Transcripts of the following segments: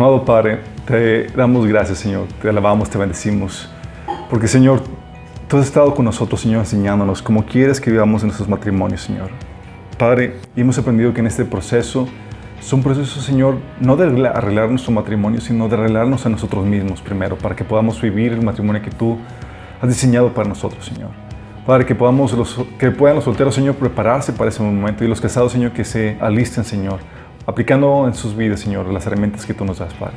Amado Padre, te damos gracias, Señor. Te alabamos, te bendecimos. Porque, Señor, tú has estado con nosotros, Señor, enseñándonos cómo quieres que vivamos en nuestros matrimonios, Señor. Padre, y hemos aprendido que en este proceso es un proceso, Señor, no de arreglar nuestro matrimonio, sino de arreglarnos a nosotros mismos primero, para que podamos vivir el matrimonio que tú has diseñado para nosotros, Señor. Padre, que puedan los solteros, Señor, prepararse para ese momento, y los casados, Señor, que se alisten, Señor, aplicando en sus vidas, Señor, las herramientas que tú nos das, Padre.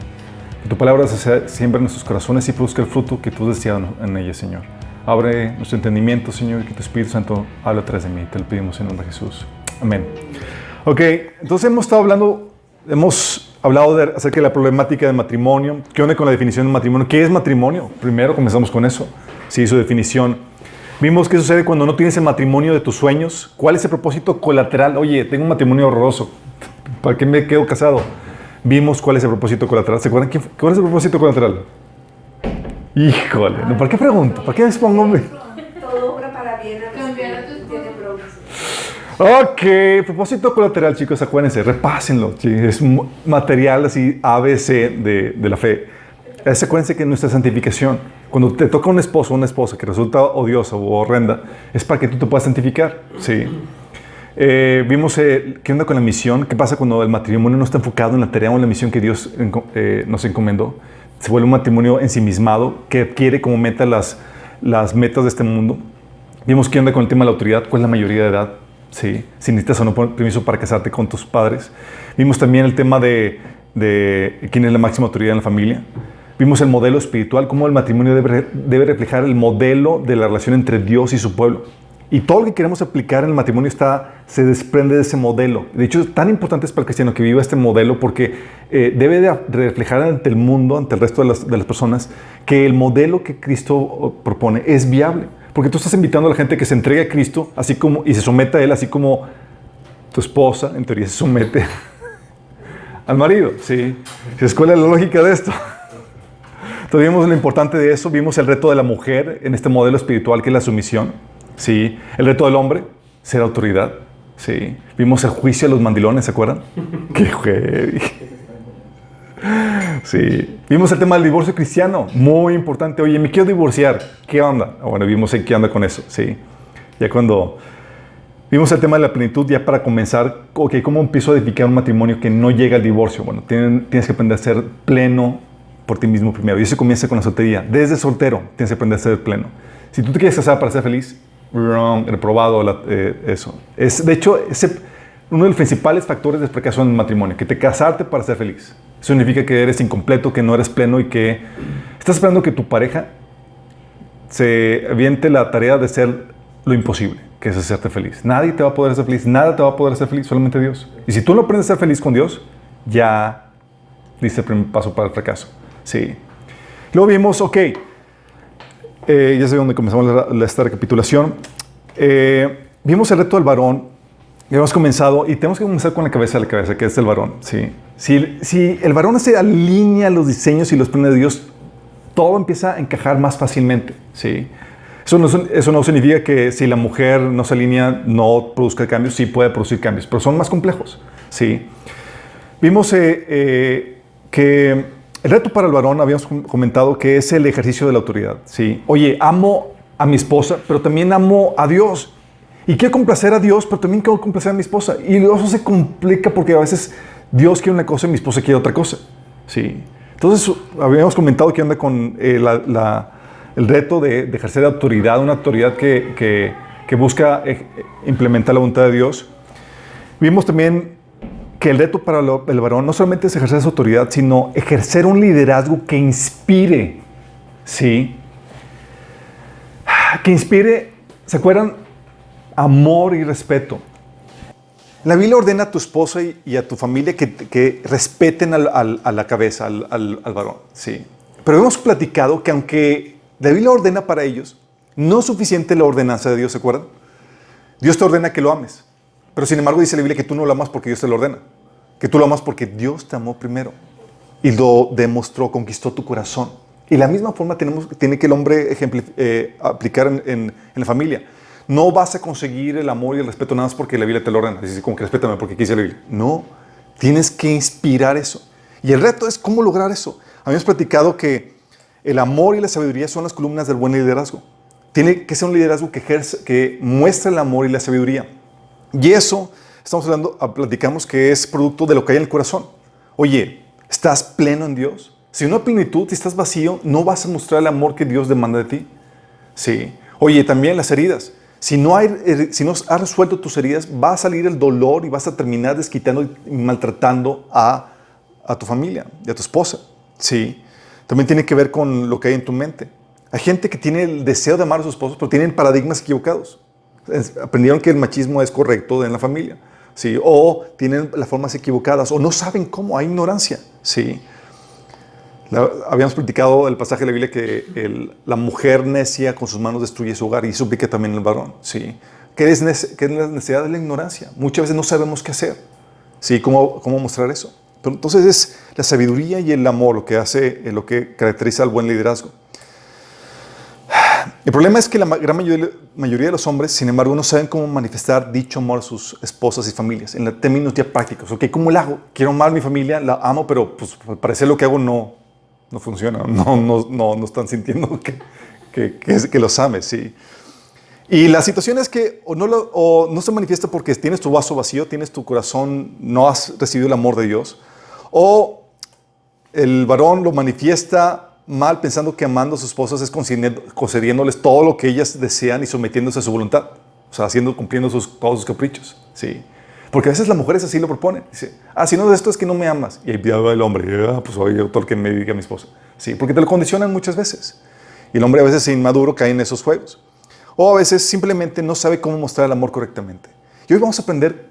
Que tu palabra se siembre en nuestros corazones y produzca el fruto que tú deseas en ellas, Señor. Abre nuestro entendimiento, Señor, y que tu Espíritu Santo hable a través de mí. Te lo pedimos en nombre de Jesús. Amén. Ok, entonces hemos hablado acerca de la problemática del matrimonio. ¿Qué onda con la definición de matrimonio? ¿Qué es matrimonio? Primero comenzamos con eso. Sí, su definición. Vimos qué sucede cuando no tienes el matrimonio de tus sueños. ¿Cuál es el propósito colateral? Oye, tengo un matrimonio horroroso. ¿Para qué me quedo casado? Vimos cuál es el propósito colateral. ¿Se acuerdan cuál es el propósito colateral? Híjole, ¿no? ¿Para qué pregunto? ¿Para qué les pongo, hombre? Todo obra para bien a los que tiene promesas. Ok, propósito colateral, chicos, acuérdense, repásenlo. Sí, es material así ABC de la fe. Acuérdense que nuestra santificación, cuando te toca un esposo o una esposa que resulta odiosa o horrenda, es para que tú te puedas santificar. Sí. Vimos qué onda con la misión, qué pasa cuando el matrimonio no está enfocado en la tarea o en la misión que Dios nos encomendó. Se vuelve un matrimonio ensimismado que quiere como meta las metas de este mundo. Vimos qué onda con el tema de la autoridad, cuál es la mayoría de edad, sí, si necesitas o no permiso para casarte con tus padres. Vimos también el tema de quién es la máxima autoridad en la familia. Vimos el modelo espiritual, cómo el matrimonio debe reflejar el modelo de la relación entre Dios y su pueblo. Y todo lo que queremos aplicar en el matrimonio se desprende de ese modelo. De hecho, es tan importante para el cristiano que viva este modelo porque debe de reflejar ante el mundo, ante el resto de las personas, que el modelo que Cristo propone es viable. Porque tú estás invitando a la gente que se entregue a Cristo así como, y se someta a Él, así como tu esposa, en teoría, se somete al marido. Sí. ¿Cuál es la lógica de esto? Entonces vimos lo importante de eso, vimos el reto de la mujer en este modelo espiritual que es la sumisión. Sí, el reto del hombre, ser autoridad. Sí, vimos el juicio de los mandilones, ¿se acuerdan? ¡Qué heavy! Sí, vimos el tema del divorcio cristiano, muy importante. Oye, me quiero divorciar, ¿qué onda? Bueno, vimos qué onda con eso, sí. Ya cuando vimos el tema de la plenitud, ya para comenzar, ok, ¿cómo empiezo a edificar un matrimonio que no llega al divorcio? Bueno, tienes que aprender a ser pleno por ti mismo primero. Y eso comienza con la soltería. Desde soltero tienes que aprender a ser pleno. Si tú te quieres casar para ser feliz, wrong, reprobado eso. De hecho, uno de los principales factores de fracaso en el matrimonio, que te casarte para ser feliz. Eso significa que eres incompleto, que no eres pleno y que estás esperando que tu pareja se aviente la tarea de ser lo imposible, que es hacerte feliz. Nadie te va a poder hacer feliz, nada te va a poder hacer feliz, solamente Dios. Y si tú no aprendes a ser feliz con Dios, ya diste el primer paso para el fracaso. Sí. Luego vimos, ok, ya sé dónde comenzamos esta recapitulación. Vimos el reto del varón. Ya hemos comenzado y tenemos que comenzar con la cabeza, que es el varón. ¿Sí? Si el varón se alinea a los diseños y los planes de Dios, todo empieza a encajar más fácilmente. ¿Sí? Eso no significa que si la mujer no se alinea, no produzca cambios. Sí puede producir cambios, pero son más complejos. ¿Sí? Vimos que el reto para el varón, habíamos comentado que es el ejercicio de la autoridad. ¿Sí? Oye, amo a mi esposa, pero también amo a Dios. Y quiero complacer a Dios, pero también quiero complacer a mi esposa. Y eso se complica porque a veces Dios quiere una cosa y mi esposa quiere otra cosa. ¿Sí? Entonces, habíamos comentado que anda con el reto de ejercer autoridad, una autoridad que busca implementar la voluntad de Dios. Vimos también que el reto para el varón no solamente es ejercer esa autoridad, sino ejercer un liderazgo que inspire. ¿Sí? Que inspire, ¿se acuerdan? Amor y respeto. La Biblia ordena a tu esposa y a tu familia que respeten a la cabeza, al varón. ¿Sí? Pero hemos platicado que aunque la Biblia ordena para ellos, no es suficiente la ordenanza de Dios, ¿se acuerdan? Dios te ordena que lo ames. Pero sin embargo dice la Biblia que tú no lo amas porque Dios te lo ordena. Que tú lo amas porque Dios te amó primero. Y lo demostró, conquistó tu corazón. Y la misma forma tiene que el hombre aplicar en la familia. No vas a conseguir el amor y el respeto nada más porque la Biblia te lo ordena. Dices como que respétame porque aquí dice la Biblia. No, tienes que inspirar eso. Y el reto es cómo lograr eso. Habíamos platicado que el amor y la sabiduría son las columnas del buen liderazgo. Tiene que ser un liderazgo que muestre el amor y la sabiduría. Y eso, platicamos que es producto de lo que hay en el corazón. Oye, ¿estás pleno en Dios? Si no hay plenitud, si estás vacío, no vas a mostrar el amor que Dios demanda de ti. Sí. Oye, también las heridas. Si no has resuelto tus heridas, va a salir el dolor y vas a terminar desquitando y maltratando a tu familia y a tu esposa. Sí. También tiene que ver con lo que hay en tu mente. Hay gente que tiene el deseo de amar a sus esposos, pero tienen paradigmas equivocados. Aprendieron que el machismo es correcto en la familia. ¿Sí? O tienen las formas equivocadas, o no saben cómo, hay ignorancia. ¿Sí? Habíamos platicado el pasaje de la Biblia que la mujer necia con sus manos destruye su hogar, y eso aplica también el varón. ¿Sí? ¿Qué es la necesidad de la ignorancia? Muchas veces no sabemos qué hacer. ¿Sí? ¿Cómo mostrar eso? Pero entonces es la sabiduría y el amor lo que caracteriza al buen liderazgo. El problema es que la gran mayoría de los hombres, sin embargo, no saben cómo manifestar dicho amor a sus esposas y familias, en términos ya prácticos. Ok, ¿cómo lo hago? Quiero amar a mi familia, la amo, pero pues al parecer lo que hago no funciona. No están sintiendo que los ames, ¿sí? Y la situación es que o no se manifiesta porque tienes tu vaso vacío, tienes tu corazón, no has recibido el amor de Dios, o el varón lo manifiesta mal pensando que amando a sus esposas es concediéndoles todo lo que ellas desean y sometiéndose a su voluntad. O sea, cumpliendo todos sus caprichos. ¿Sí? Porque a veces las mujeres así lo proponen. Dice, si no es esto es que no me amas. Y ahí va el hombre, pues oye, todo lo que me diga mi esposa. ¿Sí? Porque te lo condicionan muchas veces. Y el hombre a veces inmaduro cae en esos juegos. O a veces simplemente no sabe cómo mostrar el amor correctamente. Y hoy vamos a aprender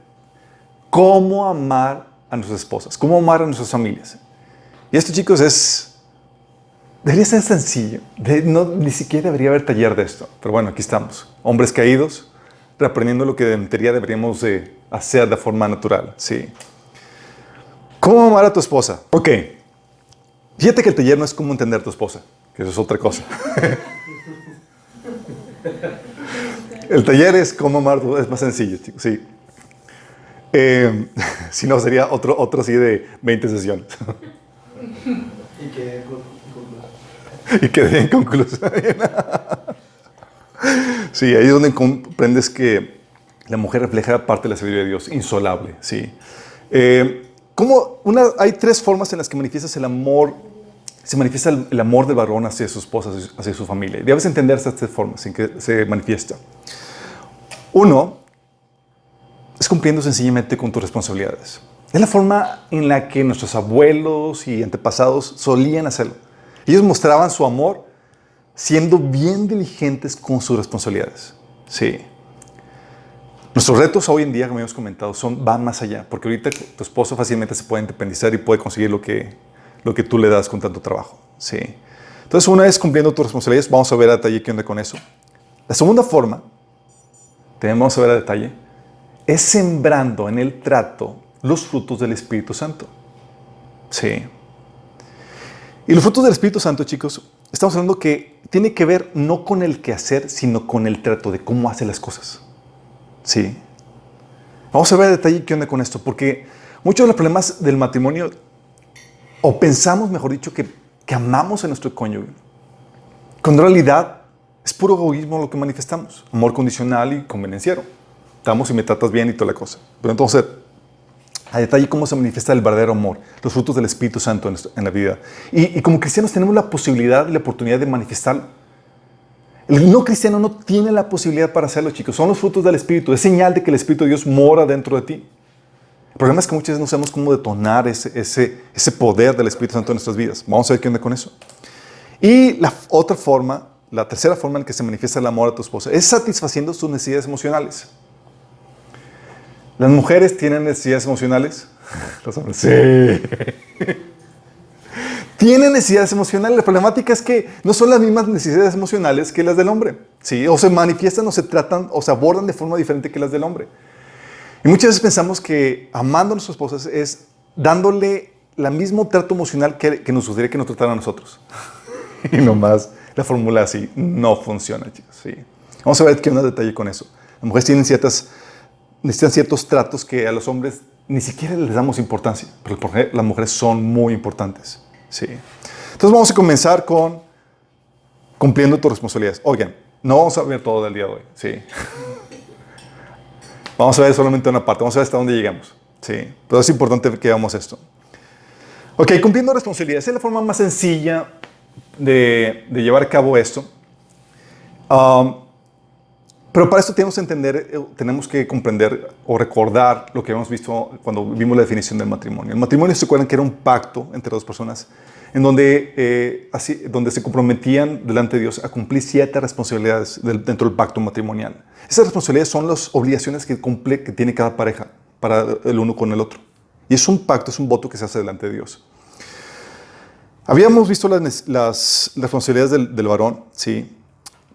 cómo amar a nuestras esposas, cómo amar a nuestras familias. Y esto, chicos, debería ser sencillo. Ni siquiera debería haber taller de esto. Pero bueno, aquí estamos. Hombres caídos, reaprendiendo lo que en teoría deberíamos de hacer de forma natural. ¿Sí? ¿Cómo amar a tu esposa? Ok. Fíjate que el taller no es cómo entender a tu esposa, que eso es otra cosa. El taller es cómo amar, es más sencillo, chicos. Sí. Si no, sería otro así de 20 sesiones. Y quedé inconcluso. Sí, ahí es donde comprendes que la mujer refleja parte de la sabiduría de Dios, insolable. Sí. Hay tres formas en las que manifiestas el amor. Se manifiesta el amor del varón hacia su esposa, hacia su familia. Y debes entender estas tres formas en que se manifiesta. Uno, es cumpliendo sencillamente con tus responsabilidades. Es la forma en la que nuestros abuelos y antepasados solían hacerlo. Ellos mostraban su amor siendo bien diligentes con sus responsabilidades. Sí. Nuestros retos hoy en día, como hemos comentado, van más allá. Porque ahorita tu esposo fácilmente se puede independizar y puede conseguir lo que tú le das con tanto trabajo. Sí. Entonces, una vez cumpliendo tus responsabilidades, vamos a ver a detalle qué onda con eso. La segunda forma, también vamos a ver a detalle, es sembrando en el trato los frutos del Espíritu Santo. Sí. Y los frutos del Espíritu Santo, chicos, estamos hablando que tiene que ver no con el quehacer, sino con el trato de cómo hace las cosas. Sí. Vamos a ver a detalle qué onda con esto, porque muchos de los problemas del matrimonio, o pensamos, mejor dicho, que amamos a nuestro cónyuge, cuando en realidad es puro egoísmo lo que manifestamos, amor condicional y convenenciero. Estamos y me tratas bien y toda la cosa. Pero entonces, a detalle cómo se manifiesta el verdadero amor, los frutos del Espíritu Santo en la vida. Y como cristianos tenemos la posibilidad y la oportunidad de manifestarlo. El no cristiano no tiene la posibilidad para hacerlo, chicos. Son los frutos del Espíritu. Es señal de que el Espíritu de Dios mora dentro de ti. El problema es que muchas veces no sabemos cómo detonar ese poder del Espíritu Santo en nuestras vidas. Vamos a ver qué onda con eso. Y la tercera forma en que se manifiesta el amor a tu esposa es satisfaciendo sus necesidades emocionales. ¿Las mujeres tienen necesidades emocionales? Los hombres, sí. Tienen necesidades emocionales. La problemática es que no son las mismas necesidades emocionales que las del hombre. ¿Sí? O se manifiestan o se tratan o se abordan de forma diferente que las del hombre. Y muchas veces pensamos que amando a nuestras esposas es dándole el mismo trato emocional que nos gustaría que nos trataran a nosotros. Y nomás la fórmula así no funciona, chicos. ¿Sí? Vamos a ver qué un detalle con eso. Las mujeres necesitan ciertos tratos que a los hombres ni siquiera les damos importancia, pero las mujeres son muy importantes. Sí. Entonces vamos a comenzar con cumpliendo tus responsabilidades. Oigan, no vamos a ver todo del día de hoy. Sí. Vamos a ver solamente una parte, vamos a ver hasta dónde llegamos. Sí. Pero es importante que veamos esto. Ok, cumpliendo responsabilidades es la forma más sencilla de llevar a cabo esto. Pero para esto tenemos que entender, tenemos que comprender o recordar lo que habíamos visto cuando vimos la definición del matrimonio. El matrimonio, ¿se acuerdan que era un pacto entre dos personas en donde, donde se comprometían delante de Dios a cumplir 7 responsabilidades dentro del pacto matrimonial? Esas responsabilidades son las obligaciones que tiene cada pareja para el uno con el otro. Y es un pacto, es un voto que se hace delante de Dios. Habíamos visto las responsabilidades del varón, ¿sí?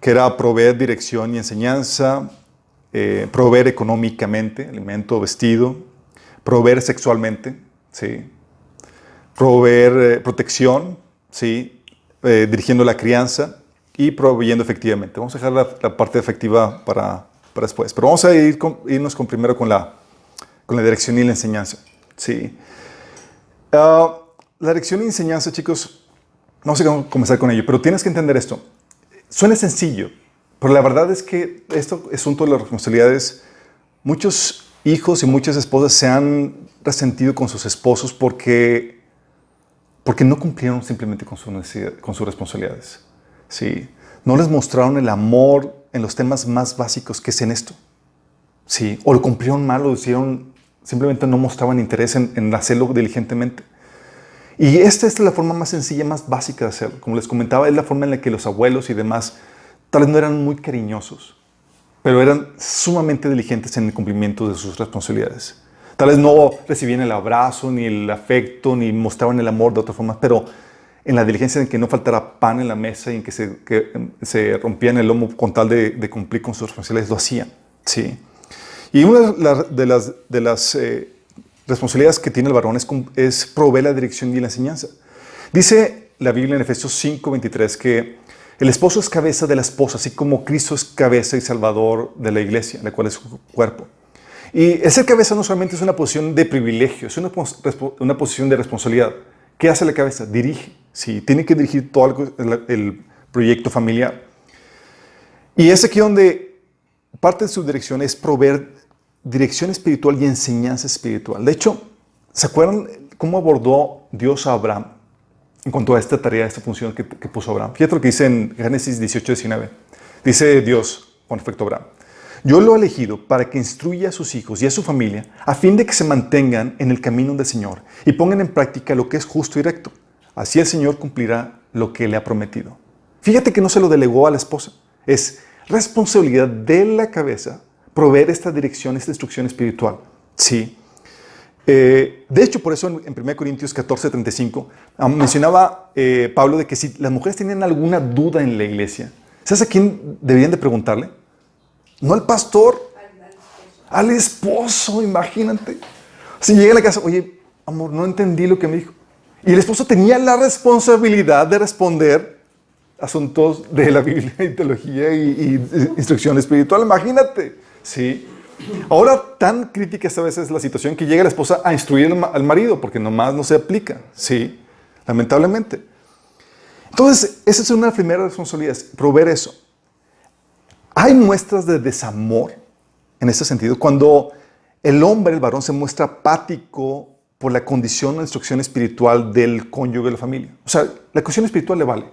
Que era proveer dirección y enseñanza, proveer económicamente, alimento, vestido, proveer sexualmente, ¿sí? Proveer protección, ¿sí? Dirigiendo la crianza y proveyendo efectivamente. Vamos a dejar la parte efectiva para después, pero vamos a irnos primero con la dirección y la enseñanza, ¿sí? La dirección y enseñanza, chicos, no sé cómo comenzar con ello, pero tienes que entender esto. Suena sencillo, pero la verdad es que esto asunto de las responsabilidades, muchos hijos y muchas esposas se han resentido con sus esposos porque no cumplieron simplemente con sus responsabilidades. ¿Sí? No les mostraron el amor en los temas más básicos que es en esto. ¿Sí? O lo cumplieron mal, lo hicieron, simplemente no mostraban interés en hacerlo diligentemente. Y esta es la forma más sencilla, más básica de hacerlo. Como les comentaba, es la forma en la que los abuelos y demás tal vez no eran muy cariñosos, pero eran sumamente diligentes en el cumplimiento de sus responsabilidades. Tal vez no recibían el abrazo, ni el afecto, ni mostraban el amor de otra forma, pero en la diligencia en que no faltara pan en la mesa y en que se rompían el lomo con tal de cumplir con sus responsabilidades, lo hacían. ¿Sí? Y una de las responsabilidades que tiene el varón es proveer la dirección y la enseñanza. Dice la Biblia en Efesios 5:23 que el esposo es cabeza de la esposa, así como Cristo es cabeza y salvador de la iglesia, la cual es su cuerpo. Y el ser cabeza no solamente es una posición de privilegio, es una posición de responsabilidad. ¿Qué hace la cabeza? Dirige. Sí, tiene que dirigir todo el proyecto familiar. Y es aquí donde parte de su dirección es proveer dirección espiritual y enseñanza espiritual. De hecho, ¿se acuerdan cómo abordó Dios a Abraham en cuanto a esta tarea, a esta función que puso Abraham? Fíjate lo que dice en Génesis 18:19. Dice Dios con respecto a Abraham: yo lo he elegido para que instruya a sus hijos y a su familia a fin de que se mantengan en el camino del Señor y pongan en práctica lo que es justo y recto. Así el Señor cumplirá lo que le ha prometido. Fíjate que no se lo delegó a la esposa. Es responsabilidad de la cabeza proveer esta dirección, esta instrucción espiritual. Sí. De hecho, por eso en 1 Corintios 14:35 mencionaba Pablo de que si las mujeres tienen alguna duda en la iglesia, ¿sabes a quién deberían de preguntarle? No al pastor, al esposo, imagínate. Si llega a la casa, oye, amor, no entendí lo que me dijo. Y el esposo tenía la responsabilidad de responder asuntos de la Biblia y teología y instrucción espiritual, imagínate. Sí. Ahora, tan crítica esta vez es la situación que llega la esposa a instruir al marido, porque nomás no se aplica. Sí, lamentablemente. Entonces, esa es una de las primeras responsabilidades, proveer eso. Hay muestras de desamor en este sentido cuando el hombre, el varón, se muestra apático por la condición o instrucción espiritual del cónyuge de la familia. O sea, la cuestión espiritual le vale.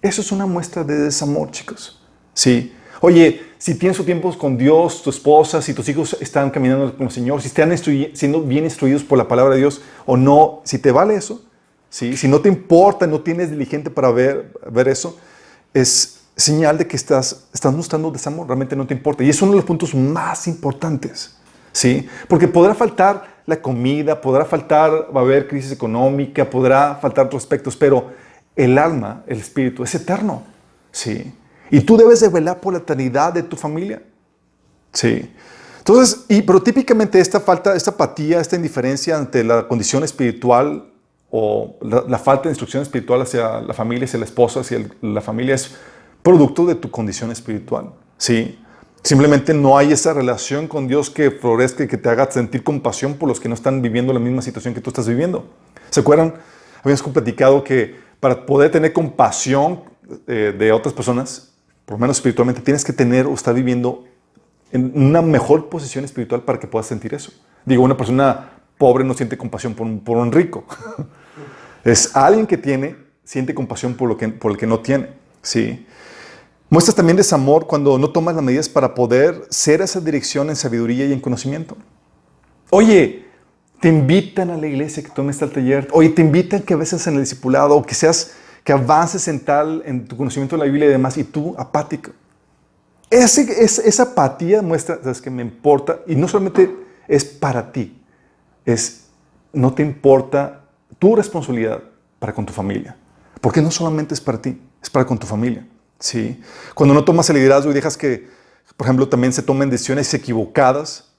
Eso es una muestra de desamor, chicos. Sí. Oye, si tienes tu tiempo con Dios, tu esposa, si tus hijos están caminando con el Señor, si están siendo bien instruidos por la palabra de Dios o no, si te vale eso, ¿sí? Si no te importa, no tienes diligente para ver eso, es señal de que estás mostrando desamor, realmente no te importa. Y es uno de los puntos más importantes, ¿sí? Porque podrá faltar la comida, podrá faltar, va a haber crisis económica, podrá faltar otros aspectos, pero el alma, el espíritu, es eterno, ¿sí? Y tú debes de velar por la eternidad de tu familia. Sí. Entonces, pero típicamente esta falta, esta apatía, esta indiferencia ante la condición espiritual o la falta de instrucción espiritual hacia la familia, hacia la esposa, hacia la familia, es producto de tu condición espiritual. Sí. Simplemente no hay esa relación con Dios que florezca y que te haga sentir compasión por los que no están viviendo la misma situación que tú estás viviendo. ¿Se acuerdan? Habíamos platicado que para poder tener compasión de otras personas, por lo menos espiritualmente, tienes que tener o estar viviendo en una mejor posición espiritual para que puedas sentir eso. Digo, una persona pobre no siente compasión por un rico. Es alguien que siente compasión por el que no tiene. ¿Sí? Muestras también desamor cuando no tomas las medidas para poder ser esa dirección en sabiduría y en conocimiento. Oye, te invitan a la iglesia que tomes tal taller. Oye, te invitan que a veces en el discipulado o que avances en tu conocimiento de la Biblia y demás, y tú apático. Esa apatía muestra, ¿sabes qué? Me importa, y no solamente es para ti, no te importa tu responsabilidad para con tu familia. Porque no solamente es para ti, es para con tu familia. ¿Sí? Cuando no tomas el liderazgo y dejas que, por ejemplo, también se tomen decisiones equivocadas,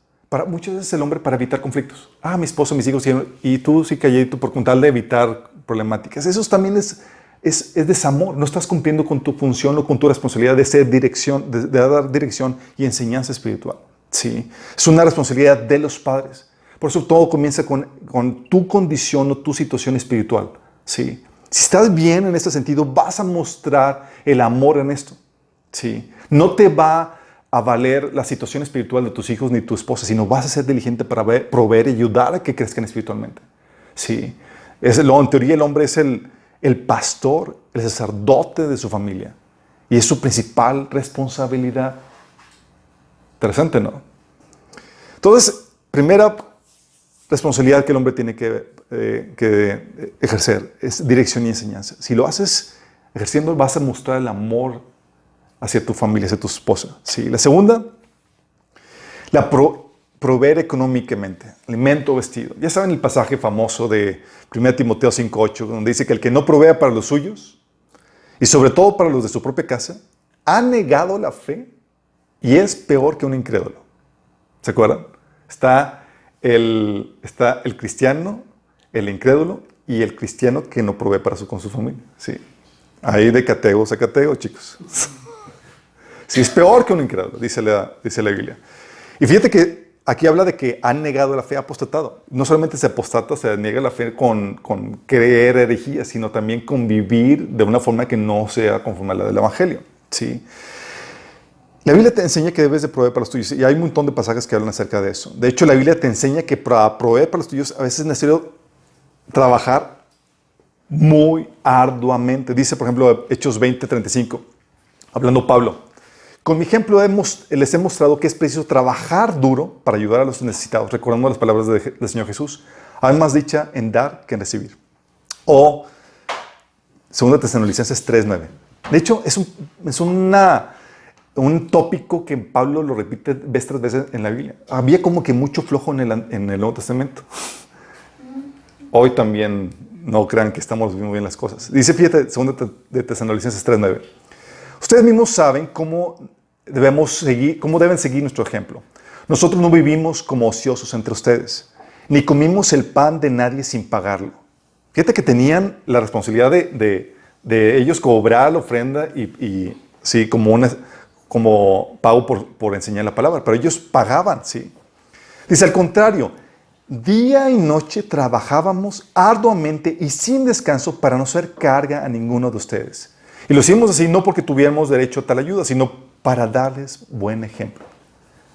muchas veces el hombre para evitar conflictos. Mi esposo, mis hijos, y tú sí calladito por contar de evitar problemáticas. Eso también es desamor. No estás cumpliendo con tu función o con tu responsabilidad de ser dirección, de dar dirección y enseñanza espiritual. ¿Sí? Es una responsabilidad de los padres. Por eso todo comienza con tu condición o tu situación espiritual. ¿Sí? Si estás bien en este sentido, vas a mostrar el amor en esto. ¿Sí? No te va a valer la situación espiritual de tus hijos ni tu esposa, sino vas a ser diligente para proveer y ayudar a que crezcan espiritualmente. ¿Sí? En teoría el hombre es el pastor, el sacerdote de su familia. Y es su principal responsabilidad. Interesante, ¿no? Entonces, primera responsabilidad que el hombre tiene que ejercer es dirección y enseñanza. Si lo haces ejerciendo, vas a mostrar el amor hacia tu familia, hacia tu esposa. ¿Sí? La segunda, proveer económicamente, alimento, vestido. Ya saben el pasaje famoso de 1 Timoteo 5:8, donde dice que el que no provea para los suyos, y sobre todo para los de su propia casa, ha negado la fe y es peor que un incrédulo. ¿Se acuerdan? Está el cristiano, el incrédulo y el cristiano que no provee con su familia. Sí. Ahí de catego a catego, chicos. Sí, es peor que un incrédulo, dice la Biblia. Y fíjate que aquí habla de que han negado la fe, apostatado. No solamente se apostata, se niega la fe con creer herejías, sino también con vivir de una forma que no sea conforme a la del Evangelio. ¿Sí? La Biblia te enseña que debes de proveer para los tuyos, y hay un montón de pasajes que hablan acerca de eso. De hecho, la Biblia te enseña que para proveer para los tuyos a veces es necesario trabajar muy arduamente. Dice, por ejemplo, Hechos 20:35, hablando Pablo: con mi ejemplo les he mostrado que es preciso trabajar duro para ayudar a los necesitados, recordando las palabras del Señor Jesús. Hay más dicha en dar que en recibir. O 2 Tesalonicenses 3:9. De hecho, es un tópico que Pablo lo repite vez tras vez en la Biblia. Había como que mucho flojo en el Nuevo Testamento. Hoy también no crean que estamos viendo bien las cosas. Dice, fíjate, 2 de Tesalonicenses 3:9. Ustedes mismos saben cómo deben seguir nuestro ejemplo. Nosotros no vivimos como ociosos entre ustedes, ni comimos el pan de nadie sin pagarlo. Fíjate que tenían la responsabilidad de ellos cobrar la ofrenda y sí, como pago por enseñar la palabra, pero ellos pagaban, ¿sí? Dice, al contrario, día y noche trabajábamos arduamente y sin descanso para no ser carga a ninguno de ustedes. Y lo hicimos así no porque tuviéramos derecho a tal ayuda, sino para darles buen ejemplo.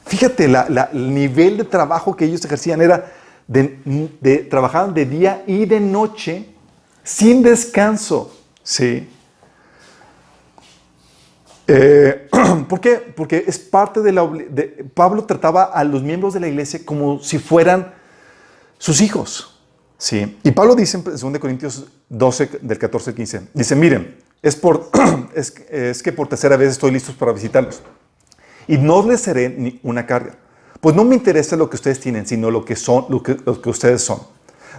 Fíjate, el nivel de trabajo que ellos ejercían era trabajaban de día y de noche sin descanso, ¿sí? ¿Por qué? Porque es parte Pablo trataba a los miembros de la iglesia como si fueran sus hijos. ¿Sí? Y Pablo dice en 2 Corintios 12, del 14 al 15, dice, miren, es que por tercera vez estoy listo para visitarlos. Y no les seré ni una carga. Pues no me interesa lo que ustedes tienen, sino lo que ustedes son.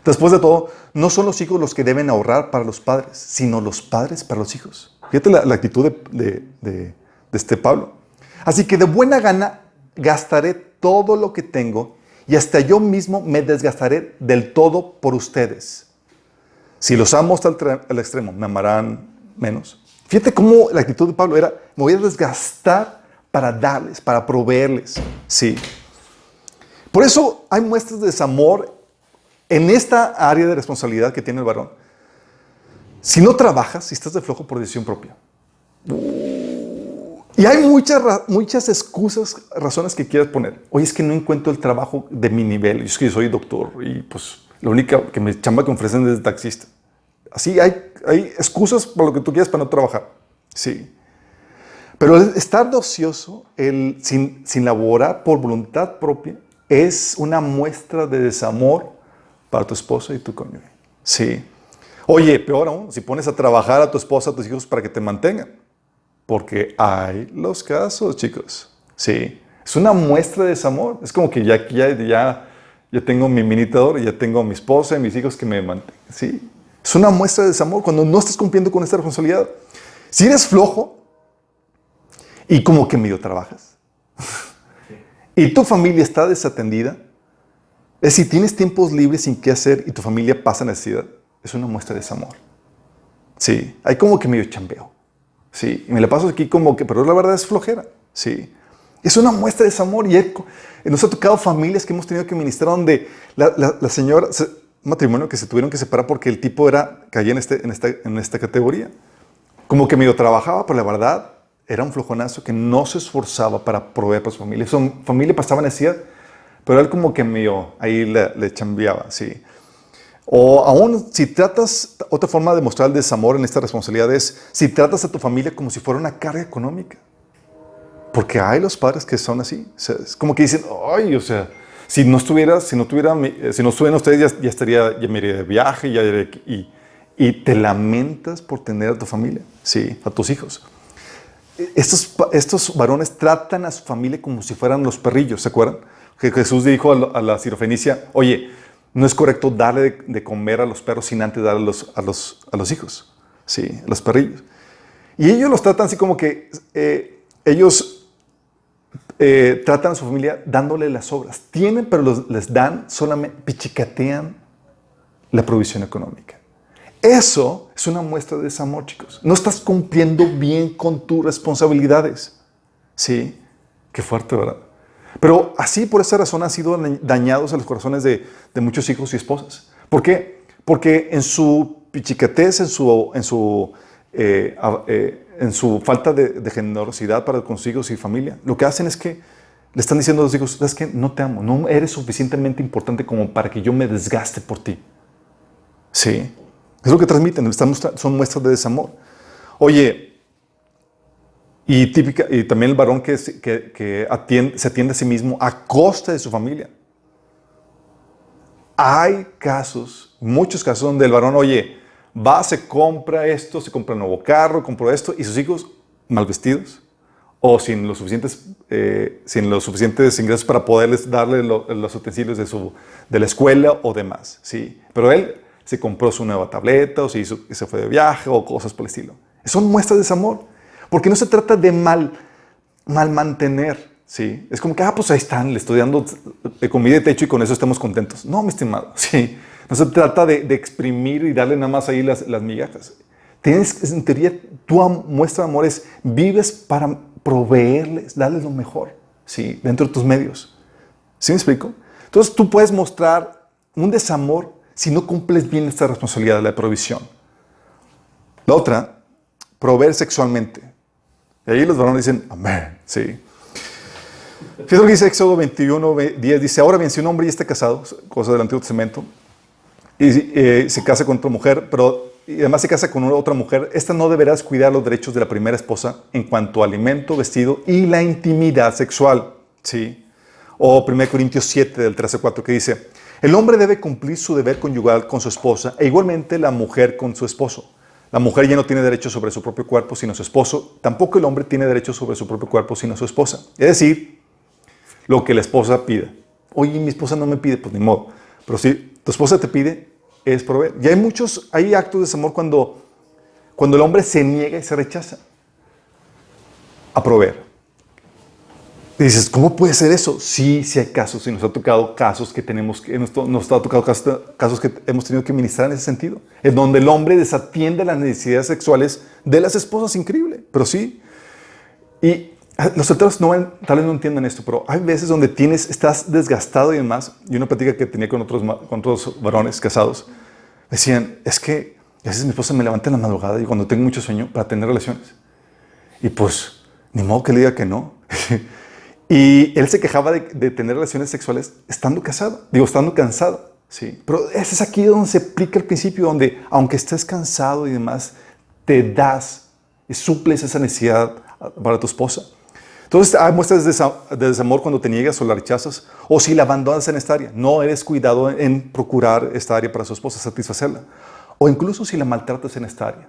Después de todo, no son los hijos los que deben ahorrar para los padres, sino los padres para los hijos. Fíjate la actitud de este Pablo. Así que de buena gana gastaré todo lo que tengo y hasta yo mismo me desgastaré del todo por ustedes. Si los amo hasta el extremo, me amarán menos. Fíjate cómo la actitud de Pablo era, me voy a desgastar para darles, para proveerles. Sí. Por eso hay muestras de desamor en esta área de responsabilidad que tiene el varón. Si no trabajas, si estás de flojo por decisión propia. Y hay muchas excusas, razones que quieras poner. Oye, es que no encuentro el trabajo de mi nivel. Yo es que yo soy doctor y pues la única chamba que me ofrecen es de taxista. Así hay excusas para lo que tú quieras para no trabajar. Sí. Pero el estar de ocioso, sin laborar por voluntad propia, es una muestra de desamor para tu esposa y tu cónyuge. Sí. Oye, peor aún, si pones a trabajar a tu esposa, a tus hijos para que te mantengan. Porque hay los casos, chicos. Sí. Es una muestra de desamor. Es como que ya tengo mi minitador, ya tengo a mi esposa y mis hijos que me mantengan. Sí. Es una muestra de desamor cuando no estás cumpliendo con esta responsabilidad. Si eres flojo y como que medio trabajas y tu familia está desatendida, es decir, tienes tiempos libres sin qué hacer y tu familia pasa necesidad, es una muestra de desamor. Sí, hay como que medio chambeo. Sí, y me la paso aquí como que, pero la verdad es flojera. Sí, es una muestra de desamor y nos ha tocado familias que hemos tenido que ministrar donde la señora, un matrimonio que se tuvieron que separar porque el tipo caía en esta categoría. Como que medio trabajaba, pero la verdad era un flojonazo que no se esforzaba para proveer para su familia. Su familia pasaba necesidad, pero él como que medio ahí le chambeaba, sí. O aún, si tratas, otra forma de mostrar el desamor en esta responsabilidad es si tratas a tu familia como si fuera una carga económica. Porque hay los padres que son así. O sea, es como que dicen, ay, o sea, si no estuvieran ustedes, ya me iría de viaje, y te lamentas por tener a tu familia, sí, a tus hijos. Estos varones tratan a su familia como si fueran los perrillos, ¿se acuerdan? Que Jesús dijo a la sirofenicia, oye, no es correcto darle de comer a los perros sin antes darle a los hijos, sí, a los perrillos. Y ellos los tratan así como que ellos tratan a su familia dándole las obras. Tienen, pero les dan solamente, pichicatean la provisión económica. Eso es una muestra de desamor, chicos. No estás cumpliendo bien con tus responsabilidades. Sí, qué fuerte, ¿verdad? Pero así, por esa razón, han sido dañados a los corazones de muchos hijos y esposas. ¿Por qué? Porque en su pichicatez, en su falta de generosidad para con sus hijos y familia, lo que hacen es que le están diciendo a los hijos, ¿sabes qué? No te amo, no eres suficientemente importante como para que yo me desgaste por ti. Sí. Es lo que transmiten, son muestras de desamor. Oye, y también el varón que se atiende a sí mismo a costa de su familia. Hay casos, muchos casos donde el varón, oye, se compra esto, se compra un nuevo carro, compró esto, y sus hijos mal vestidos o sin los suficientes ingresos para poderles darle los utensilios de la escuela o demás. Sí, pero él se compró su nueva tableta o se fue de viaje o cosas por el estilo. Son muestras de desamor. Porque no se trata de mal mantener. ¿Sí? Es como que, pues ahí están, le estoy dando comida y techo y con eso estamos contentos. No, mi estimado. ¿Sí? No se trata de exprimir y darle nada más ahí las migajas. En teoría, tu muestra de amor es, vives para proveerles, darles lo mejor. ¿Sí? Dentro de tus medios. ¿Sí me explico? Entonces tú puedes mostrar un desamor si no cumples bien esta responsabilidad de la provisión. La otra, proveer sexualmente. Y ahí los varones dicen, amén, sí. Fíjate lo que dice Éxodo 21:10, dice, ahora bien, si un hombre ya está casado, cosa del Antiguo Testamento, y se casa con otra mujer, y además se casa con otra mujer, esta no deberá descuidar los derechos de la primera esposa en cuanto a alimento, vestido y la intimidad sexual, ¿sí? O 1 Corintios 7, del 13-4, que dice, el hombre debe cumplir su deber conyugal con su esposa e igualmente la mujer con su esposo. La mujer ya no tiene derecho sobre su propio cuerpo sino su esposo. Tampoco el hombre tiene derecho sobre su propio cuerpo sino su esposa. Es decir, lo que la esposa pida. Oye, mi esposa no me pide, pues ni modo. Pero si tu esposa te pide, es proveer. Y hay actos de desamor cuando el hombre se niega y se rechaza a proveer. Y dices, ¿cómo puede ser eso? Sí, sí hay casos. Y nos ha tocado casos que hemos tenido que ministrar en ese sentido. En donde el hombre desatiende las necesidades sexuales de las esposas. Increíble, pero sí. Y Los solteros tal vez no entiendan esto, pero hay veces donde estás desgastado y demás. Y una plática que tenía con otros varones casados, decían, es que a veces mi esposa me levanta en la madrugada y cuando tengo mucho sueño para tener relaciones. Y pues, ni modo que le diga que no. Y él se quejaba de tener relaciones sexuales estando cansado. Sí. Pero es aquí donde se aplica el principio, donde aunque estés cansado y demás, te das y suples esa necesidad para tu esposa. Entonces hay muestras de desamor cuando te niegas o la rechazas, o si la abandonas en esta área. No eres cuidado en procurar esta área para su esposa, satisfacerla. O incluso si la maltratas en esta área.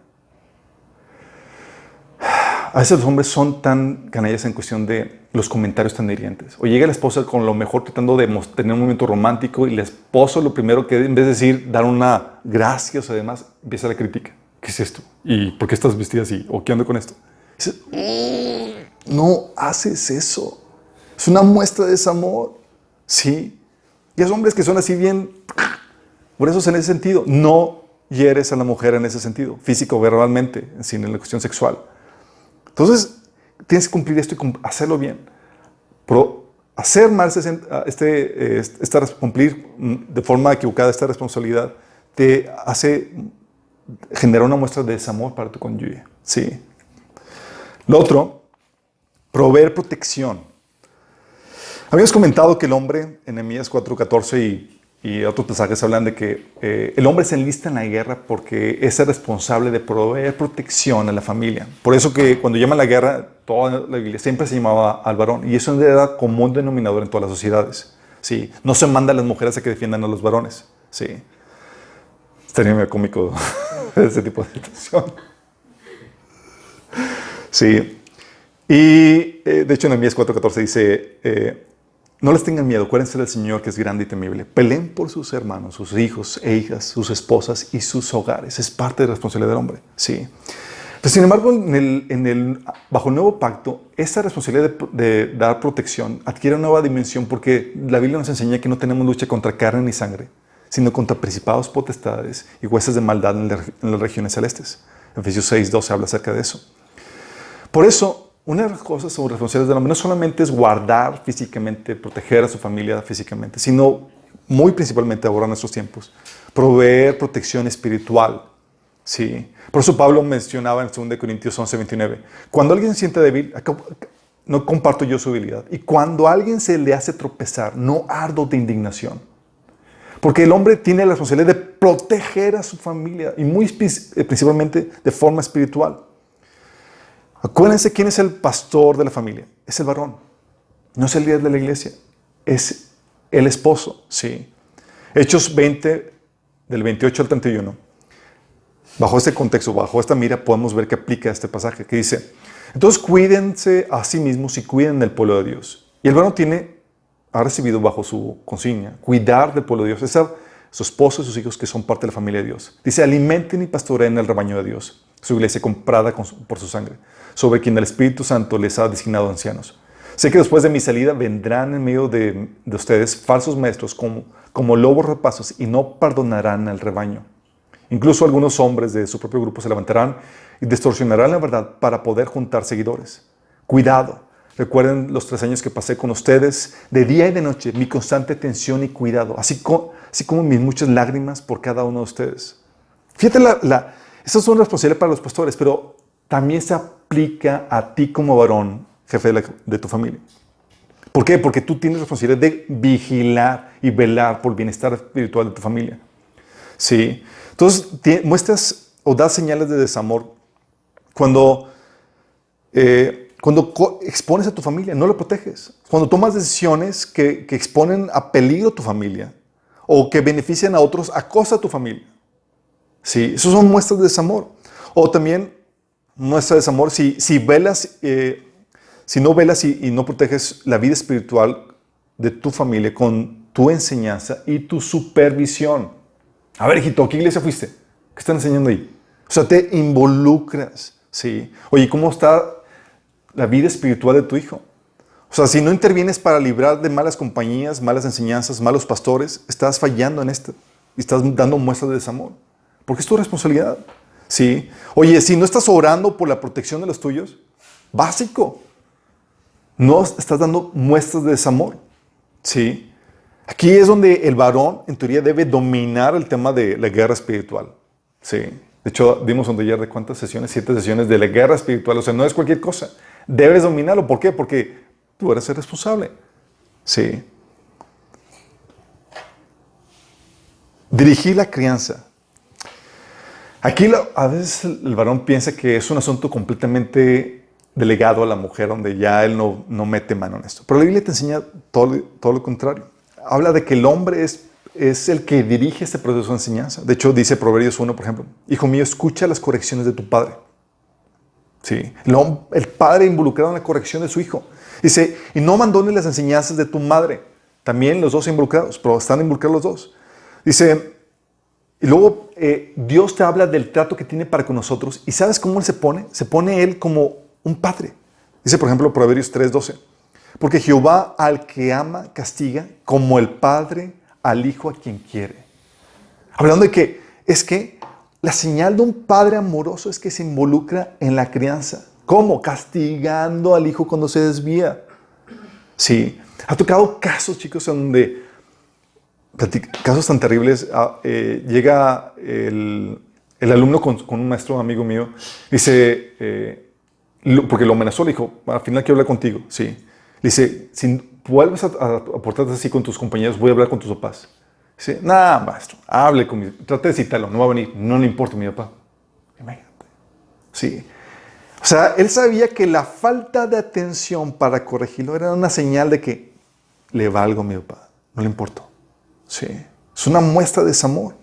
A veces los hombres son tan canallas en cuestión de los comentarios tan hirientes. O llega la esposa con lo mejor tratando de tener un momento romántico y el esposo lo primero que en vez de decir, dar una gracias o demás, empieza la crítica. ¿Qué es esto? ¿Y por qué estás vestida así? ¿O qué ando con esto? Dices, no haces eso. Es una muestra de desamor. Sí. Y hay hombres que son así bien. Por eso es en ese sentido. No hieres a la mujer en ese sentido, físico o verbalmente, sino en la cuestión sexual. Entonces, tienes que cumplir esto y hacerlo bien. Pero hacer mal cumplir de forma equivocada esta responsabilidad te hace generar una muestra de desamor para tu cónyuge. Sí. Lo otro, proveer protección. Habíamos comentado que el hombre, en Nehemías 4:14 y otros pasajes hablan de que el hombre se enlista en la guerra porque es el responsable de proveer protección a la familia. Por eso que cuando llaman la guerra, toda la Biblia siempre se llamaba al varón. Y eso era común denominador en todas las sociedades. ¿Sí? No se manda a las mujeres a que defiendan a los varones. ¿Sí? Estaría muy cómico ese tipo de situación. Sí. Y de hecho en Nehemías 4:14 dice, no les tengan miedo, acuérdense del Señor que es grande y temible. Peleen por sus hermanos, sus hijos e hijas, sus esposas y sus hogares. Es parte de la responsabilidad del hombre. Sí. Pero sin embargo, bajo el nuevo pacto, esta responsabilidad de dar protección adquiere una nueva dimensión porque la Biblia nos enseña que no tenemos lucha contra carne ni sangre, sino contra principados, potestades y huestes de maldad en las regiones celestes. Efesios 6:12 habla acerca de eso. Por eso, una de las cosas o responsabilidades del hombre no solamente es guardar físicamente, proteger a su familia físicamente, sino muy principalmente ahora en nuestros tiempos, proveer protección espiritual. Sí. Por eso Pablo mencionaba en 2 Corintios 11:29, cuando alguien se siente débil, no comparto yo su debilidad. Y cuando a alguien se le hace tropezar, no ardo de indignación. Porque el hombre tiene la responsabilidad de proteger a su familia y muy principalmente de forma espiritual. Acuérdense quién es el pastor de la familia. Es el varón. No es el líder de la iglesia. Es el esposo. Sí. Hechos 20, del 28 al 31. Bajo este contexto, bajo esta mira, podemos ver que aplica este pasaje que dice, entonces cuídense a sí mismos y cuiden del pueblo de Dios. Y el varón ha recibido bajo su consigna cuidar del pueblo de Dios. Es su esposo y sus hijos que son parte de la familia de Dios. Dice, alimenten y pastoreen el rebaño de Dios, su iglesia comprada por su sangre, sobre quien el Espíritu Santo les ha designado ancianos. Sé que después de mi salida vendrán en medio de ustedes falsos maestros como lobos rapaces y no perdonarán al rebaño. Incluso algunos hombres de su propio grupo se levantarán y distorsionarán la verdad para poder juntar seguidores. Cuidado. Recuerden los 3 años que pasé con ustedes, de día y de noche, mi constante atención y cuidado, así como mis muchas lágrimas por cada uno de ustedes. Fíjate, esas son responsabilidades para los pastores, pero también se aplica a ti como varón, jefe de tu familia. ¿Por qué? Porque tú tienes responsabilidad de vigilar y velar por el bienestar espiritual de tu familia. Sí. Entonces, muestras o das señales de desamor cuando expones a tu familia, no lo proteges. Cuando tomas decisiones que exponen a peligro a tu familia o que benefician a otros a costa de tu familia. Sí, eso son muestras de desamor. O también muestras de desamor si no velas y no proteges la vida espiritual de tu familia con tu enseñanza y tu supervisión. A ver, hijito, ¿a qué iglesia fuiste? ¿Qué están enseñando ahí? O sea, te involucras. Sí. Oye, ¿cómo está la vida espiritual de tu hijo? O sea, si no intervienes para librar de malas compañías, malas enseñanzas, malos pastores, estás fallando en esto y estás dando muestras de desamor. Porque es tu responsabilidad. Sí. Oye, si no estás orando por la protección de los tuyos, básico. No estás dando muestras de desamor. ¿Sí? Aquí es donde el varón, en teoría, debe dominar el tema de la guerra espiritual. ¿Sí? De hecho, dimos un taller de ¿cuántas sesiones? 7 sesiones de la guerra espiritual. O sea, no es cualquier cosa. Debes dominarlo. ¿Por qué? Porque tú eres el responsable. ¿Sí? Dirigir la crianza. Aquí a veces el varón piensa que es un asunto completamente delegado a la mujer, donde ya él no mete mano en esto. Pero la Biblia te enseña todo lo contrario. Habla de que el hombre es el que dirige este proceso de enseñanza. De hecho, dice Proverbios 1, por ejemplo, hijo mío, escucha las correcciones de tu padre. Sí, el padre involucrado en la corrección de su hijo. Dice, y no abandones las enseñanzas de tu madre. También los dos involucrados, pero están involucrados los dos. Dice, y luego Dios te habla del trato que tiene para con nosotros. ¿Y sabes cómo Él se pone? Se pone Él como un padre. Dice, por ejemplo, Proverbios 3:12. Porque Jehová al que ama castiga, como el padre al hijo a quien quiere. Hablando de que es que la señal de un padre amoroso es que se involucra en la crianza. ¿Cómo? Castigando al hijo cuando se desvía. Sí. Ha tocado casos, chicos, en donde casos tan terribles. Llega el alumno con un maestro amigo mío. Dice, porque lo amenazó, le dijo, al final quiero hablar contigo. Sí. Le dice, si vuelves a portarte así con tus compañeros, voy a hablar con tus papás. Dice, nada, maestro, hable conmigo. Trate de citarlo, no va a venir, no le importa a mi papá. Imagínate. Sí. O sea, él sabía que la falta de atención para corregirlo era una señal de que le valgo a mi papá, no le importó. Sí. Es una muestra de desamor.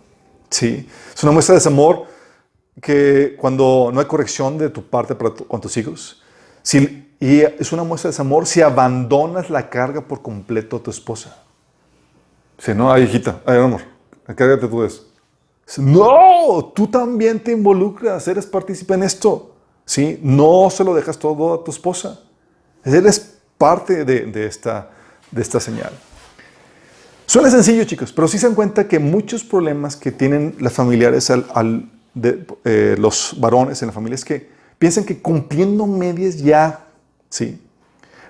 Sí. Es una muestra de desamor que cuando no hay corrección de tu parte con tus hijos, y es una muestra de desamor si abandonas la carga por completo a tu esposa. Dice, no, ay, hijita, ay, amor, encárgate tú de eso. Dice, no, tú también te involucras, eres partícipe en esto. ¿Sí? No se lo dejas todo a tu esposa. Eres parte de esta señal. Suena sencillo, chicos, pero sí se dan cuenta que muchos problemas que tienen las familiares, los varones en la familia, es que piensan que cumpliendo medias ya, sí.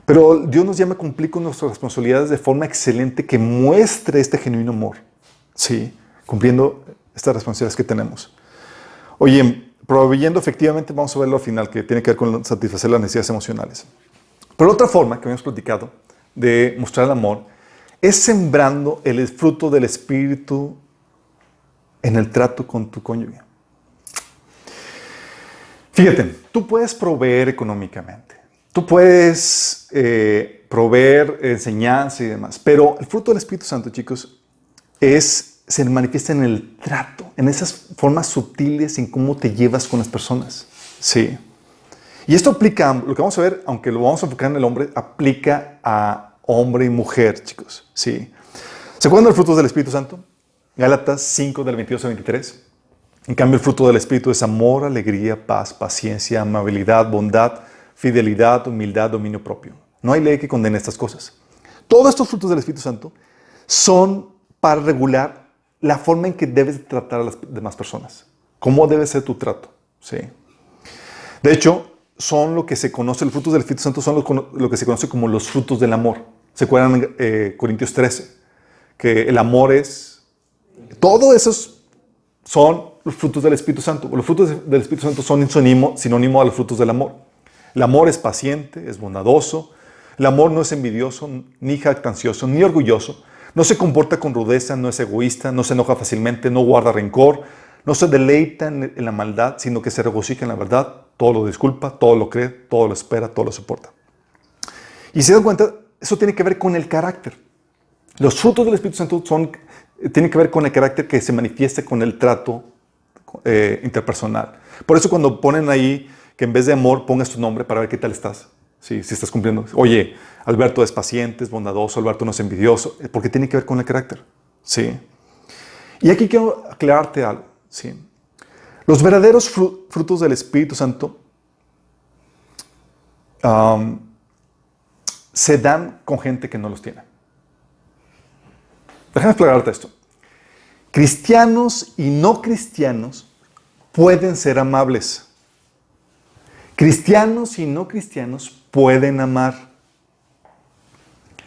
Pero Dios nos llama a cumplir con nuestras responsabilidades de forma excelente que muestre este genuino amor, sí, cumpliendo estas responsabilidades que tenemos. Oye, proveyendo efectivamente, vamos a verlo al final, que tiene que ver con satisfacer las necesidades emocionales. Pero otra forma que habíamos platicado de mostrar el amor es sembrando el fruto del Espíritu en el trato con tu cónyuge. Fíjate, tú puedes proveer económicamente, tú puedes proveer enseñanza y demás, pero el fruto del Espíritu Santo, chicos, se manifiesta en el trato, en esas formas sutiles en cómo te llevas con las personas. Sí. Y esto aplica, lo que vamos a ver, aunque lo vamos a enfocar en el hombre, aplica a hombre y mujer, chicos. Sí. ¿Se acuerdan del fruto del Espíritu Santo? Gálatas 5, del 22 al 23. En cambio, el fruto del Espíritu es amor, alegría, paz, paciencia, amabilidad, bondad, fidelidad, humildad, dominio propio. No hay ley que condene estas cosas. Todos estos frutos del Espíritu Santo son para regular la forma en que debes tratar a las demás personas. ¿Cómo debe ser tu trato? Sí. De hecho, son lo que se conoce, los frutos del Espíritu Santo son lo que se conoce como los frutos del amor. ¿Se acuerdan en Corintios 13? Que el amor es... Todos esos son los frutos del Espíritu Santo. Los frutos del Espíritu Santo son sinónimo a los frutos del amor. El amor es paciente, es bondadoso. El amor no es envidioso, ni jactancioso, ni orgulloso. No se comporta con rudeza, no es egoísta, no se enoja fácilmente, no guarda rencor, no se deleita en la maldad, sino que se regocija en la verdad. Todo lo disculpa, todo lo cree, todo lo espera, todo lo soporta. Y si se dan cuenta, eso tiene que ver con el carácter. Los frutos del Espíritu Santo tienen que ver con el carácter que se manifiesta con el trato interpersonal. Por eso cuando ponen ahí que en vez de amor pongas tu nombre para ver qué tal estás. Sí, si estás cumpliendo. Oye, Alberto es paciente, es bondadoso, Alberto no es envidioso, porque tiene que ver con el carácter. Sí. Y aquí quiero aclararte algo. Sí. Los verdaderos frutos del Espíritu Santo se dan con gente que no los tiene. Déjame aclararte esto. Cristianos y no cristianos pueden ser amables. Cristianos y no cristianos pueden amar.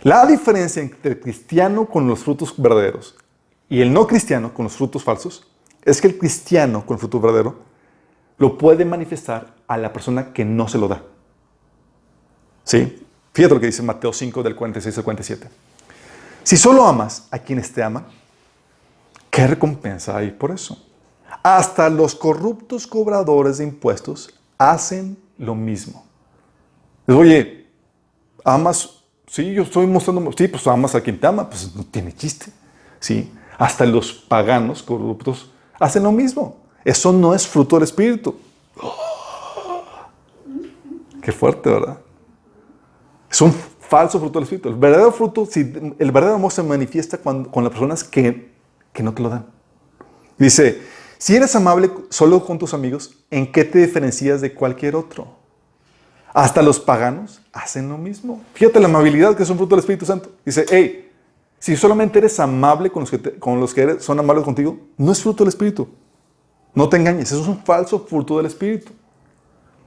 La diferencia entre el cristiano con los frutos verdaderos y el no cristiano con los frutos falsos es que el cristiano con el fruto verdadero lo puede manifestar a la persona que no se lo da. ¿Sí? Fíjate lo que dice Mateo 5 del 46 al 47. Si solo amas a quienes te aman, ¿qué recompensa hay por eso? Hasta los corruptos cobradores de impuestos hacen lo mismo. Oye, amas, sí, yo estoy mostrando, sí, pues amas a quien te ama, pues no tiene chiste. Sí, hasta los paganos corruptos hacen lo mismo. Eso no es fruto del Espíritu. Oh, qué fuerte, ¿verdad? Es un falso fruto del Espíritu. El verdadero fruto, el verdadero amor se manifiesta con las personas que no te lo dan. Dice, si eres amable solo con tus amigos, ¿en qué te diferencias de cualquier otro? Hasta los paganos hacen lo mismo. Fíjate la amabilidad que es un fruto del Espíritu Santo. Dice, hey, si solamente eres amable con los que son amables contigo, no es fruto del Espíritu. No te engañes, eso es un falso fruto del Espíritu.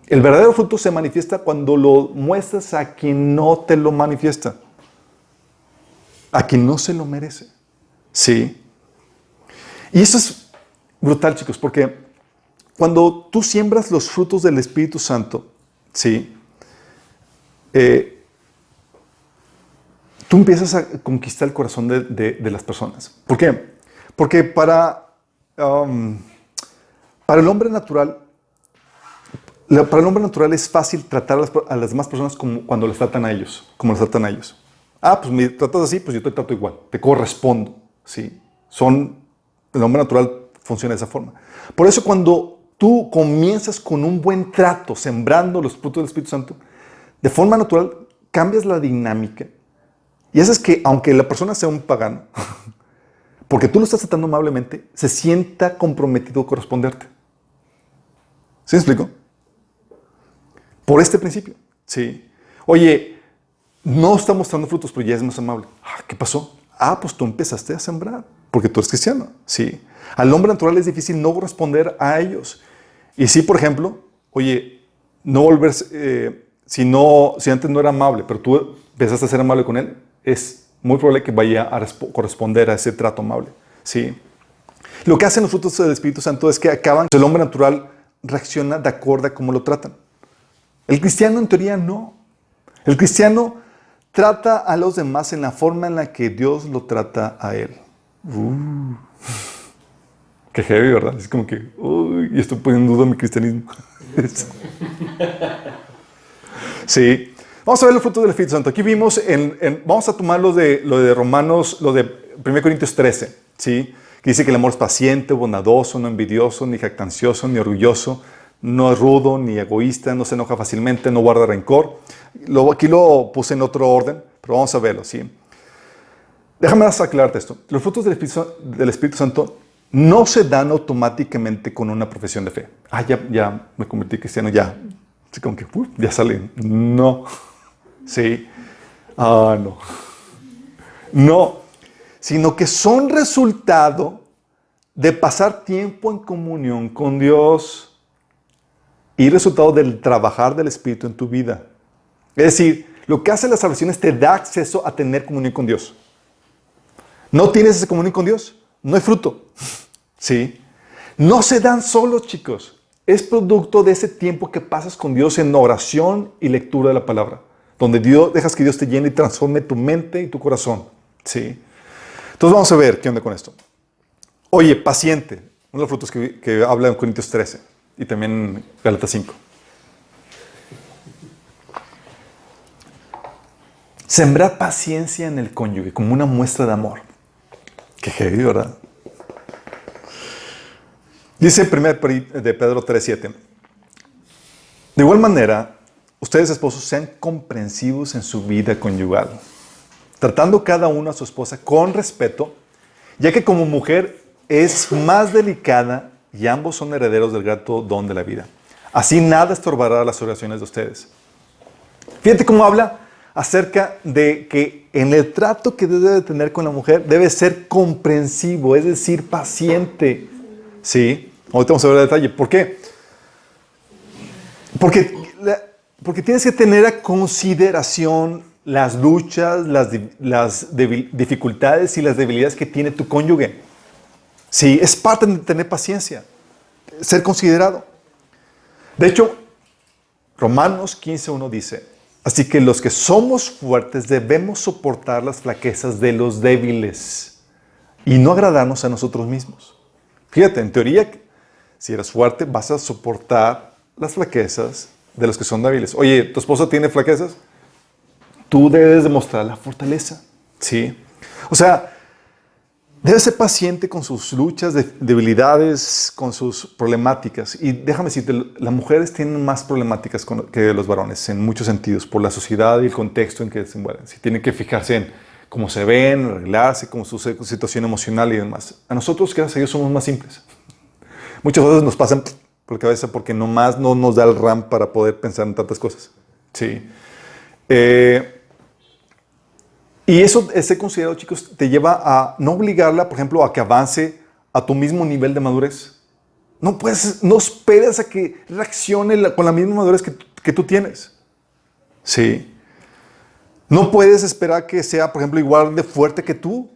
El verdadero fruto se manifiesta cuando lo muestras a quien no te lo manifiesta. A quien no se lo merece. Sí. Y eso es brutal, chicos, porque cuando tú siembras los frutos del Espíritu Santo, sí, tú empiezas a conquistar el corazón de las personas. ¿Por qué? Porque para el hombre natural, es fácil tratar a las demás personas como cuando les tratan a ellos, como les tratan a ellos. Ah, pues me tratas así, pues yo te trato igual, te correspondo, ¿sí? El hombre natural funciona de esa forma. Por eso cuando tú comienzas con un buen trato, sembrando los frutos del Espíritu Santo, de forma natural cambias la dinámica. Y eso es que, aunque la persona sea un pagano, porque tú lo estás tratando amablemente, se sienta comprometido a corresponderte. ¿Sí me explico? Por este principio. Sí. Oye, no está mostrando frutos, pero ya es más amable. ¿Qué pasó? Pues tú empezaste a sembrar, porque tú eres cristiano. Sí. Al hombre natural es difícil no corresponder a ellos. Y si, por ejemplo, oye, no volverse, si antes no era amable, pero tú empezaste a ser amable con él, es muy probable que vaya a corresponder a ese trato amable. Sí. Lo que hacen los frutos del Espíritu Santo es que el hombre natural reacciona de acuerdo a cómo lo tratan. El cristiano en teoría no. El cristiano trata a los demás en la forma en la que Dios lo trata a él. Qué heavy, ¿verdad? Es como que, uy, estoy poniendo en duda mi cristianismo. Sí. Vamos a ver los frutos del Espíritu Santo. Aquí vimos, vamos a tomar lo de Romanos, lo de 1 Corintios 13, ¿sí? Que dice que el amor es paciente, bondadoso, no envidioso, ni jactancioso, ni orgulloso, no es rudo, ni egoísta, no se enoja fácilmente, no guarda rencor. Aquí lo puse en otro orden, pero vamos a verlo, ¿sí? Déjame aclararte esto. Los frutos del Espíritu Santo no se dan automáticamente con una profesión de fe. Ya me convertí en cristiano, ya. Así como que, ya salen. No. Sí. No. No. Sino que son resultado de pasar tiempo en comunión con Dios y resultado del trabajar del Espíritu en tu vida. Es decir, lo que hace la salvación es te da acceso a tener comunión con Dios. No tienes esa comunión con Dios, no hay fruto. ¿Sí? No se dan solos, chicos. Es producto de ese tiempo que pasas con Dios en oración y lectura de la palabra, donde dejas que Dios te llene y transforme tu mente y tu corazón. ¿Sí? Entonces vamos a ver qué onda con esto. Oye, paciente, uno de los frutos que habla en Corintios 13 y también en Gálatas 5. Sembrar paciencia en el cónyuge como una muestra de amor. Qué heavy, ¿verdad? Dice 1 de Pedro 3:7. De igual manera, ustedes esposos sean comprensivos en su vida conyugal, tratando cada uno a su esposa con respeto, ya que como mujer es más delicada y ambos son herederos del grato don de la vida. Así nada estorbará las oraciones de ustedes. Fíjate cómo habla acerca de que en el trato que debe de tener con la mujer debe ser comprensivo, es decir, paciente. ¿Sí? Ahorita vamos a ver el detalle. ¿Por qué? Porque tienes que tener a consideración las luchas, las dificultades y las debilidades que tiene tu cónyuge. Sí, es parte de tener paciencia, ser considerado. De hecho, Romanos 15:1 dice, así que los que somos fuertes debemos soportar las flaquezas de los débiles y no agradarnos a nosotros mismos. Fíjate, en teoría, si eres fuerte, vas a soportar las flaquezas de los que son débiles. Oye, ¿tu esposa tiene flaquezas? Tú debes demostrar la fortaleza, ¿sí? O sea, debes ser paciente con sus luchas, debilidades, con sus problemáticas. Y déjame decirte, las mujeres tienen más problemáticas que los varones en muchos sentidos, por la sociedad y el contexto en que se envuelven. Si tienen que fijarse en cómo se ven, arreglarse, cómo su situación emocional y demás. A nosotros, gracias a Dios, somos más simples. Muchas veces nos pasan por la cabeza porque nomás no nos da el RAM para poder pensar en tantas cosas. Sí. Y eso, ese considerado, chicos, te lleva a no obligarla, por ejemplo, a que avance a tu mismo nivel de madurez. No esperes a que reaccione con la misma madurez que tú tienes. Sí. No puedes esperar que sea, por ejemplo, igual de fuerte que tú.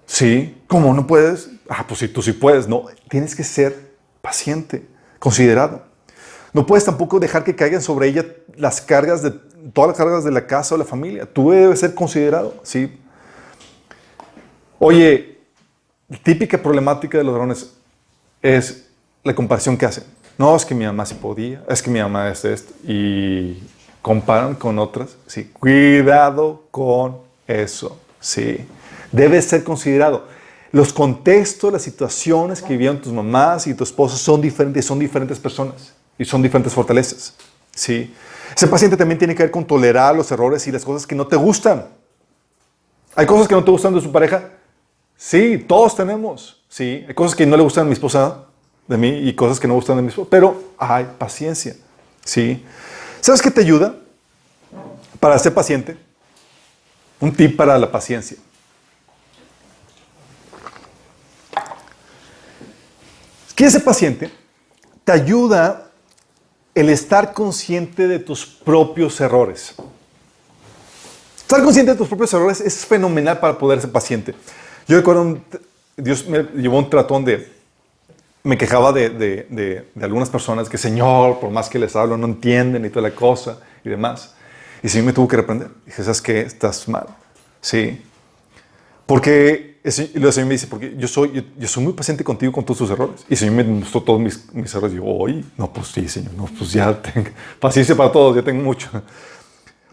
Sí. ¿Cómo no puedes? Pues sí, tú sí puedes. No, tienes que ser paciente, considerado. No puedes tampoco dejar que caigan sobre ella todas las cargas de la casa o la familia. Tú debes ser considerado, ¿sí? Oye, típica problemática de los varones es la comparación que hacen. No, es que mi mamá sí podía, es que mi mamá es esto. Y comparan con otras. Sí, cuidado con eso, ¿sí? Debes ser considerado. Los contextos, las situaciones que vivieron tus mamás y tu esposo son diferentes personas y son diferentes fortalezas, ¿sí? Ser paciente también tiene que ver con tolerar los errores y las cosas que no te gustan. ¿Hay cosas que no te gustan de su pareja? Sí, todos tenemos, ¿sí? Hay cosas que no le gustan a mi esposa, de mí, y cosas que no gustan de mi esposa, pero hay paciencia, ¿sí? ¿Sabes qué te ayuda para ser paciente? Un tip para la paciencia. ¿Quieres ser paciente? Te ayuda el estar consciente de tus propios errores. Estar consciente de tus propios errores es fenomenal para poder ser paciente. Yo recuerdo, Dios me llevó un tratón me quejaba de algunas personas que, Señor, por más que les hablo, no entienden y toda la cosa y demás. Y el Señor me tuvo que reprender. Dije, ¿sabes qué? Estás mal. Sí. Porque el Señor me dice, porque yo soy muy paciente contigo con todos tus errores. Y el Señor me mostró todos mis errores. Y yo, oye, no, pues sí, Señor, no, pues ya tengo paciencia para todos, ya tengo mucho.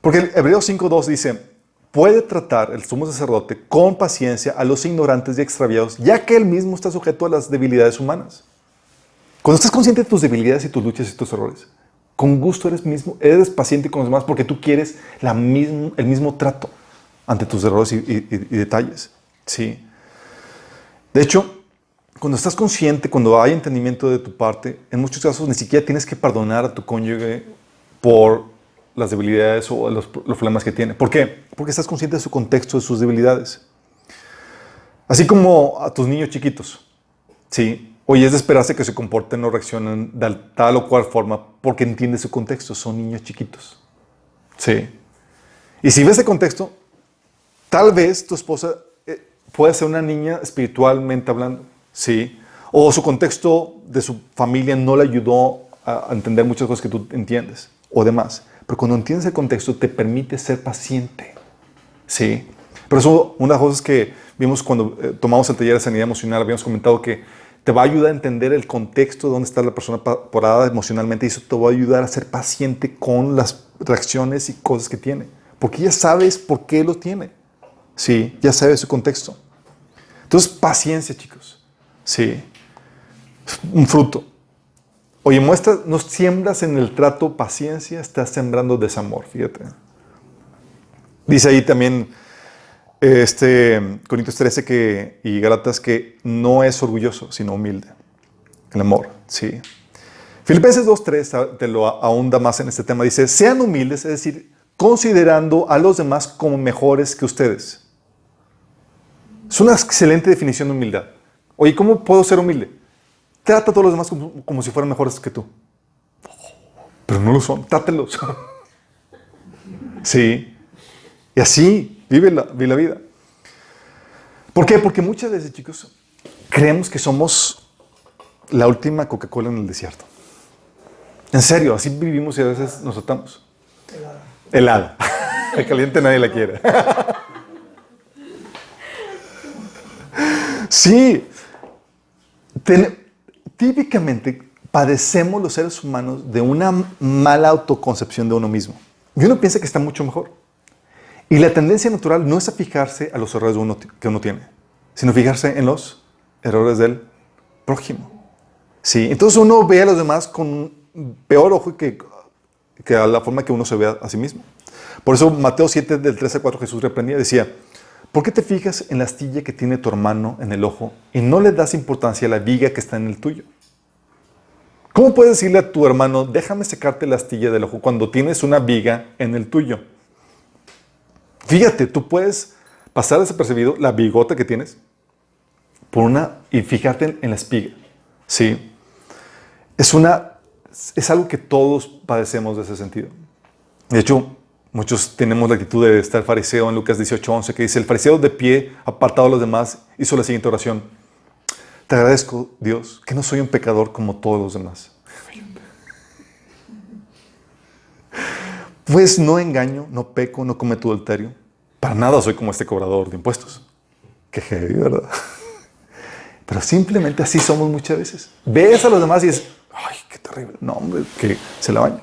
Porque el Hebreos 5:2 dice, puede tratar el sumo sacerdote con paciencia a los ignorantes y extraviados, ya que él mismo está sujeto a las debilidades humanas. Cuando estás consciente de tus debilidades y tus luchas y tus errores, con gusto eres paciente con los demás porque tú quieres el mismo trato ante tus errores y detalles. Sí. De hecho, cuando estás consciente, cuando hay entendimiento de tu parte, en muchos casos ni siquiera tienes que perdonar a tu cónyuge por las debilidades o los problemas que tiene. ¿Por qué? Porque estás consciente de su contexto, de sus debilidades. Así como a tus niños chiquitos. Sí. Oye, es de esperarse que se comporten o reaccionen de tal o cual forma porque entiendes su contexto. Son niños chiquitos. Sí. Y si ves ese contexto, tal vez tu esposa puede ser una niña espiritualmente hablando, ¿sí? O su contexto de su familia no le ayudó a entender muchas cosas que tú entiendes o demás. Pero cuando entiendes el contexto te permite ser paciente, ¿sí? Por eso una de las cosas que vimos cuando tomamos el taller de sanidad emocional, habíamos comentado que te va a ayudar a entender el contexto de dónde está la persona parada emocionalmente y eso te va a ayudar a ser paciente con las reacciones y cosas que tiene. Porque ya sabes por qué lo tiene. Sí, ya sabes su contexto. Entonces, paciencia, chicos. Sí. Un fruto. Oye, no siembras en el trato paciencia, estás sembrando desamor, fíjate. Dice ahí también Corintios 13 y Gálatas que no es orgulloso, sino humilde. El amor, sí. Filipenses 2:3 te lo ahonda más en este tema. Dice, sean humildes, es decir, considerando a los demás como mejores que ustedes. Es una excelente definición de humildad. Oye, ¿cómo puedo ser humilde? Trata a todos los demás como si fueran mejores que tú. Pero no lo son, trátelos. Sí. Y así vive la vida. ¿Por qué? Porque muchas veces, chicos, creemos que somos la última Coca-Cola en el desierto. En serio, así vivimos y a veces nos tratamos. Helada. El caliente nadie la quiere. Sí. Típicamente padecemos los seres humanos de una mala autoconcepción de uno mismo. Y uno piensa que está mucho mejor. Y la tendencia natural no es a fijarse a los errores que uno tiene, sino fijarse en los errores del prójimo. Sí, entonces uno ve a los demás con un peor ojo que a la forma que uno se ve a sí mismo. Por eso Mateo 7, del 3 al 4, Jesús reprendía, decía, ¿por qué te fijas en la astilla que tiene tu hermano en el ojo y no le das importancia a la viga que está en el tuyo? ¿Cómo puedes decirle a tu hermano, déjame secarte la astilla del ojo cuando tienes una viga en el tuyo? Fíjate, tú puedes pasar desapercibido la bigota que tienes y fijarte en la espiga. Sí. Es algo que todos padecemos de ese sentido. De hecho, muchos tenemos la actitud de estar fariseo en Lucas 18:11, que dice, el fariseo de pie, apartado de los demás, hizo la siguiente oración. Te agradezco, Dios, que no soy un pecador como todos los demás. Pues no engaño, no peco, no cometo adulterio. Para nada soy como este cobrador de impuestos. Qué heavy, ¿verdad? Pero simplemente así somos muchas veces. Ves a los demás y dices, ay, qué terrible. No, hombre, que se la bañan.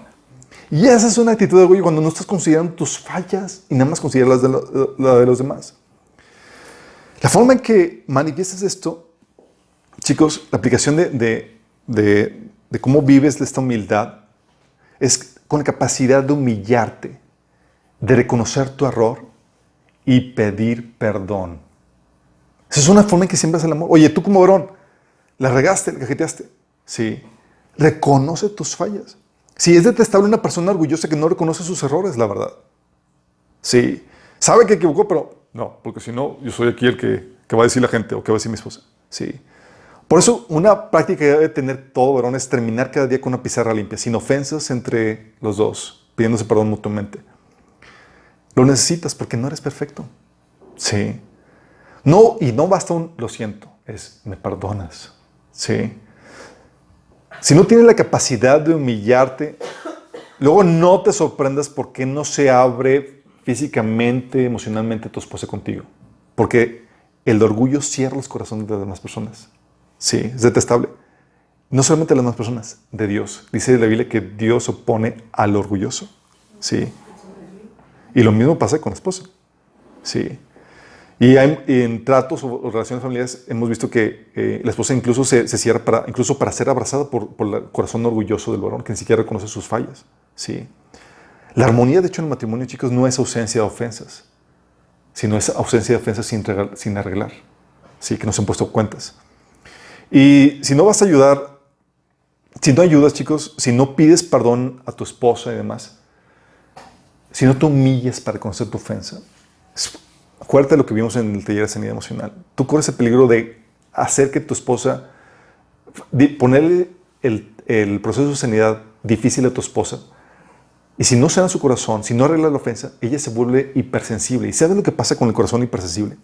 Y esa es una actitud de orgullo cuando no estás considerando tus fallas y nada más consideras la de los demás. La forma en que manifiestas esto, chicos, la aplicación de cómo vives esta humildad es con la capacidad de humillarte, de reconocer tu error y pedir perdón. Esa es una forma en que siembras el amor. Oye, tú como varón, la regaste, la cajeteaste. Sí. Reconoce tus fallas. Sí, es detestable una persona orgullosa que no reconoce sus errores, la verdad. Sí. Sabe que equivocó, pero no, porque si no, yo soy aquí el que va a decir la gente o que va a decir mi esposa. Sí. Por eso, una práctica que debe tener todo varón es terminar cada día con una pizarra limpia, sin ofensas entre los dos, pidiéndose perdón mutuamente. Lo necesitas porque no eres perfecto. Sí. No, y no basta un lo siento, es me perdonas. Sí. Si no tienes la capacidad de humillarte, luego no te sorprendas porque no se abre físicamente, emocionalmente tu esposa contigo. Porque el orgullo cierra los corazones de las demás personas. Sí, es detestable. No solamente de las demás personas, de Dios. Dice la Biblia que Dios opone al orgulloso. Sí. Y lo mismo pasa con la esposa. Sí. Y en tratos o relaciones familiares hemos visto que la esposa incluso se cierra incluso para ser abrazada por el corazón orgulloso del varón, que ni siquiera reconoce sus fallas. Sí. La armonía, de hecho, en el matrimonio, chicos, no es ausencia de ofensas, sino es ausencia de ofensas sin arreglar. Sí, que no se han puesto cuentas. Y si no vas a ayudar, si no ayudas, chicos, si no pides perdón a tu esposa y demás, si no te humillas para reconocer tu ofensa, acuérdate de lo que vimos en el taller de sanidad emocional. Tú corres el peligro de hacer que tu esposa, ponerle el proceso de sanidad difícil a tu esposa. Y si no sana su corazón, si no arregla la ofensa, ella se vuelve hipersensible. ¿Y sabes lo que pasa con el corazón hipersensible?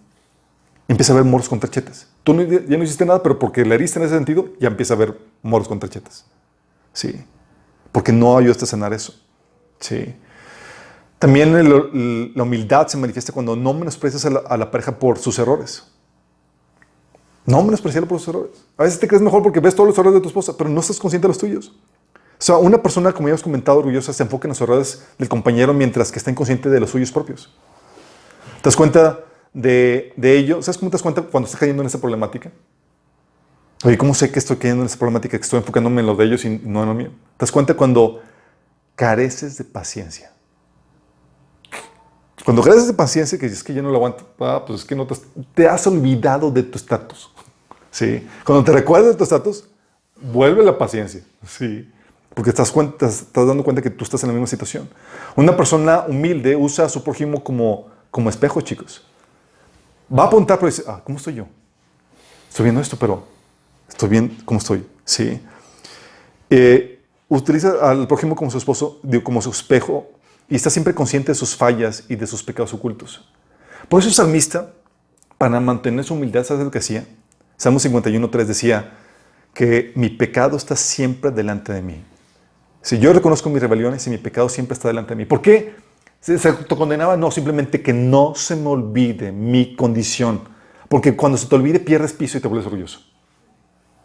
Empieza a ver moros con tachetas. Tú ya no hiciste nada, pero porque le heriste en ese sentido, ya empieza a ver moros con tachetas. Sí. Porque no ayudaste a sanar eso. Sí. También la humildad se manifiesta cuando no menosprecias a la pareja por sus errores. No menospreciarla por sus errores. A veces te crees mejor porque ves todos los errores de tu esposa, pero no estás consciente de los tuyos. O sea, una persona, como ya hemos comentado, orgullosa, se enfoca en los errores del compañero mientras que está inconsciente de los suyos propios. ¿Te das cuenta de ello? ¿Sabes cómo te das cuenta cuando estás cayendo en esa problemática? Oye, ¿cómo sé que estoy cayendo en esa problemática, que estoy enfocándome en lo de ellos y no en lo mío? ¿Te das cuenta cuando careces de paciencia? Cuando careces de paciencia, que dices que yo no lo aguanto, pues es que no te has olvidado de tu estatus. ¿Sí? Cuando te recuerdas de tu estatus, vuelve la paciencia. ¿Sí? Porque estás dando cuenta que tú estás en la misma situación. Una persona humilde usa a su prójimo como espejo, chicos. Va a apuntar, pero dice, ¿cómo estoy yo? Estoy viendo esto, pero estoy bien, ¿cómo estoy? Sí. Utiliza al prójimo como su esposo, como su espejo, y está siempre consciente de sus fallas y de sus pecados ocultos. Por eso el salmista, para mantener su humildad, ¿sabes lo que hacía? Salmo 51:3 decía que mi pecado está siempre delante de mí. Si yo reconozco mis rebeliones y mi pecado siempre está delante de mí. ¿Por qué se autocondenaba? No, simplemente que no se me olvide mi condición. Porque cuando se te olvide, pierdes piso y te vuelves orgulloso.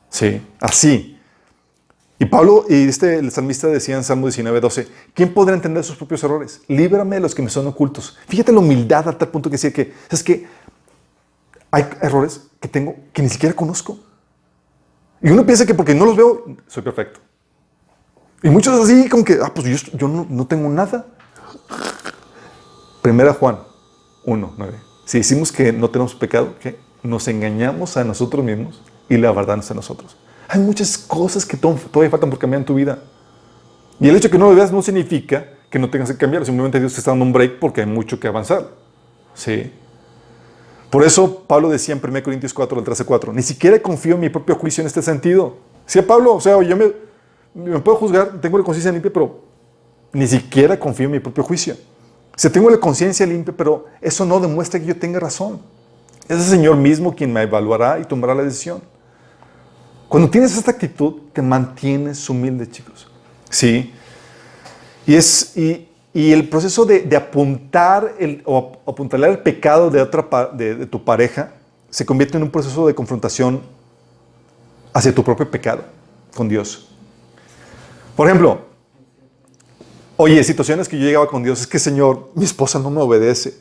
Sí, así. Y Pablo y el salmista decía en Salmo 19:12, ¿quién podrá entender sus propios errores? Líbrame de los que me son ocultos. Fíjate la humildad a tal punto que decía que, ¿sabes qué? Hay errores que tengo que ni siquiera conozco. Y uno piensa que porque no los veo, soy perfecto. Y muchos así como que, pues yo no tengo nada. 1 Juan 1:9. Si decimos que no tenemos pecado, ¿qué? Nos engañamos a nosotros mismos y la verdad no está en nosotros. Hay muchas cosas que todavía faltan por cambiar en tu vida. Y el hecho de que no lo veas no significa que no tengas que cambiar. Simplemente Dios te está dando un break porque hay mucho que avanzar. Sí. Por eso Pablo decía en 1 Corintios 4, del 13-4, ni siquiera confío en mi propio juicio en este sentido. Decía Pablo, o sea, yo me puedo juzgar, tengo la conciencia limpia, pero ni siquiera confío en mi propio juicio. O sea, tengo la conciencia limpia, pero eso no demuestra que yo tenga razón. Es el Señor mismo quien me evaluará y tomará la decisión. Cuando tienes esta actitud, te mantienes humilde, chicos. Sí. Y el proceso de apuntar o apuntalar el pecado de tu pareja se convierte en un proceso de confrontación hacia tu propio pecado con Dios. Por ejemplo, oye, situaciones que yo llegaba con Dios, es que Señor, mi esposa no me obedece.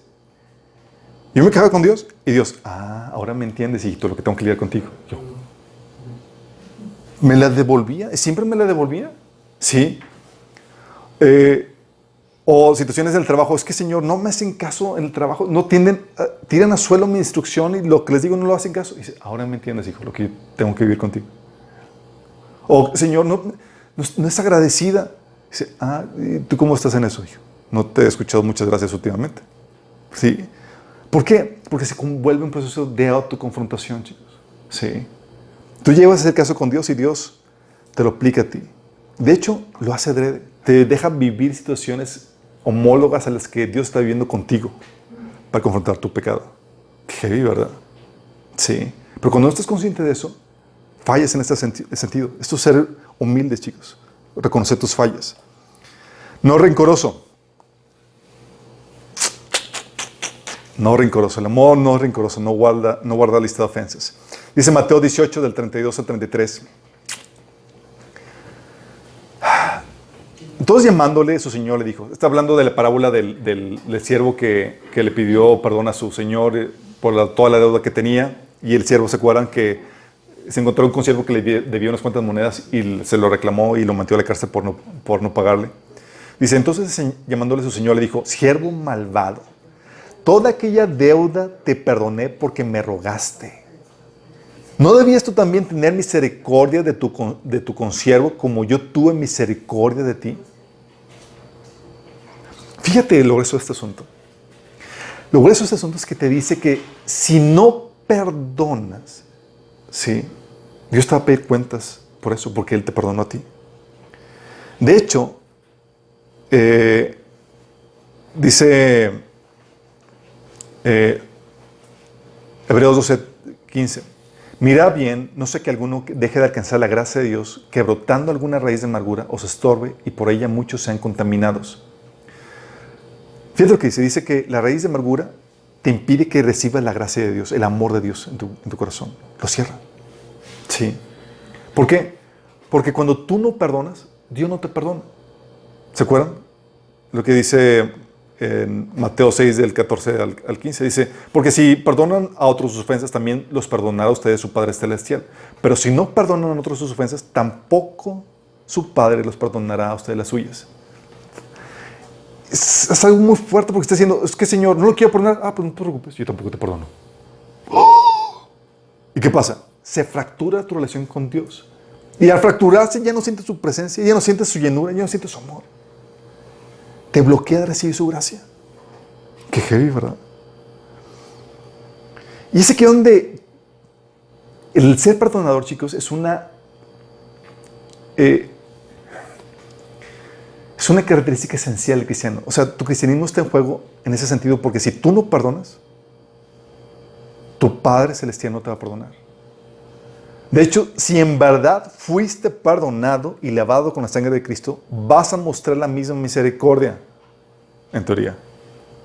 Yo me quedaba con Dios y Dios, ahora me entiendes, hijito, lo que tengo que lidiar contigo. Yo me la devolvía, siempre me la devolvía. Sí. O situaciones del trabajo, es que Señor, no me hacen caso en el trabajo, no tiran a suelo mi instrucción y lo que les digo no lo hacen caso. Y dice, ahora me entiendes, hijo, lo que tengo que vivir contigo. O Señor, no es agradecida. Dice, ¿y tú cómo estás en eso, hijo? No te he escuchado muchas gracias últimamente. ¿Sí? ¿Por qué? Porque se vuelve un proceso de autoconfrontación, chicos. ¿Sí? Tú llevas a hacer caso con Dios y Dios te lo aplica a ti. De hecho, lo hace adrede. Te deja vivir situaciones homólogas a las que Dios está viviendo contigo para confrontar tu pecado. Qué heavy, ¿verdad? Sí. Pero cuando no estás consciente de eso, fallas en este sentido. Esto es ser humildes, chicos. Reconocer tus fallas. No rencoroso. No rencoroso. El amor no es rencoroso. No guarda lista de ofensas. Dice Mateo 18, del 32 al 33. Entonces llamándole, su señor le dijo, está hablando de la parábola del siervo que le pidió perdón a su señor por toda la deuda que tenía, y el siervo, ¿se acuerdan que se encontró un consiervo que le debía unas cuantas monedas y se lo reclamó y lo metió a la cárcel por no pagarle? Dice, entonces llamándole a su señor le dijo, siervo malvado, toda aquella deuda te perdoné porque me rogaste. ¿No debías tú también tener misericordia de tu consiervo como yo tuve misericordia de ti? Fíjate lo grueso de este asunto. Lo grueso de este asunto es que te dice que si no perdonas, ¿sí? Dios te va a pedir cuentas por eso, porque Él te perdonó a ti. De hecho, dice Hebreos 12:15, mirad bien, no sé que alguno deje de alcanzar la gracia de Dios, que brotando alguna raíz de amargura os estorbe y por ella muchos sean contaminados. Fíjate lo que dice que la raíz de amargura te impide que recibas la gracia de Dios, el amor de Dios en tu corazón. Lo cierra. Sí. ¿Por qué? Porque cuando tú no perdonas, Dios no te perdona. ¿Se acuerdan? Lo que dice en Mateo 6, del 14 al 15, dice, porque si perdonan a otros sus ofensas, también los perdonará a ustedes su Padre Celestial. Pero si no perdonan a otros sus ofensas, tampoco su Padre los perdonará a ustedes las suyas. Es algo muy fuerte porque está diciendo, es que Señor, no lo quiero perdonar. Pues no te preocupes, yo tampoco te perdono. ¡Oh! ¿Y qué pasa? Se fractura tu relación con Dios. Y al fracturarse ya no sientes su presencia, ya no sientes su llenura, ya no sientes su amor. Te bloquea de recibir su gracia. Qué heavy, ¿verdad? Y ese que donde el ser perdonador, chicos, es Es una característica esencial del cristiano. O sea, tu cristianismo está en juego en ese sentido porque si tú no perdonas, tu Padre Celestial no te va a perdonar. De hecho, si en verdad fuiste perdonado y lavado con la sangre de Cristo, vas a mostrar la misma misericordia, en teoría.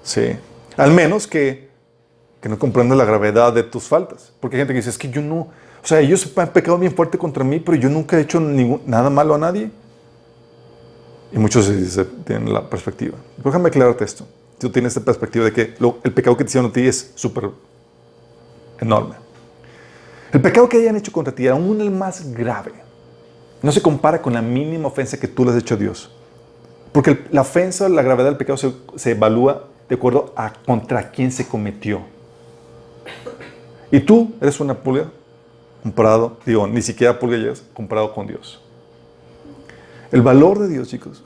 Sí. Al menos que no comprendas la gravedad de tus faltas. Porque hay gente que dice, es que yo no... O sea, ellos han pecado bien fuerte contra mí, pero yo nunca he hecho nada malo a nadie. Y muchos tienen la perspectiva. Déjame aclararte esto. Tú tienes esta perspectiva de que el pecado que te hicieron a ti es súper enorme. El pecado que hayan hecho contra ti, aún el más grave, no se compara con la mínima ofensa que tú le has hecho a Dios. Porque la ofensa, la gravedad del pecado se evalúa de acuerdo a contra quién se cometió. Y tú eres una pulga comparado, ni siquiera pulga llegas, comparado con Dios. El valor de Dios, chicos,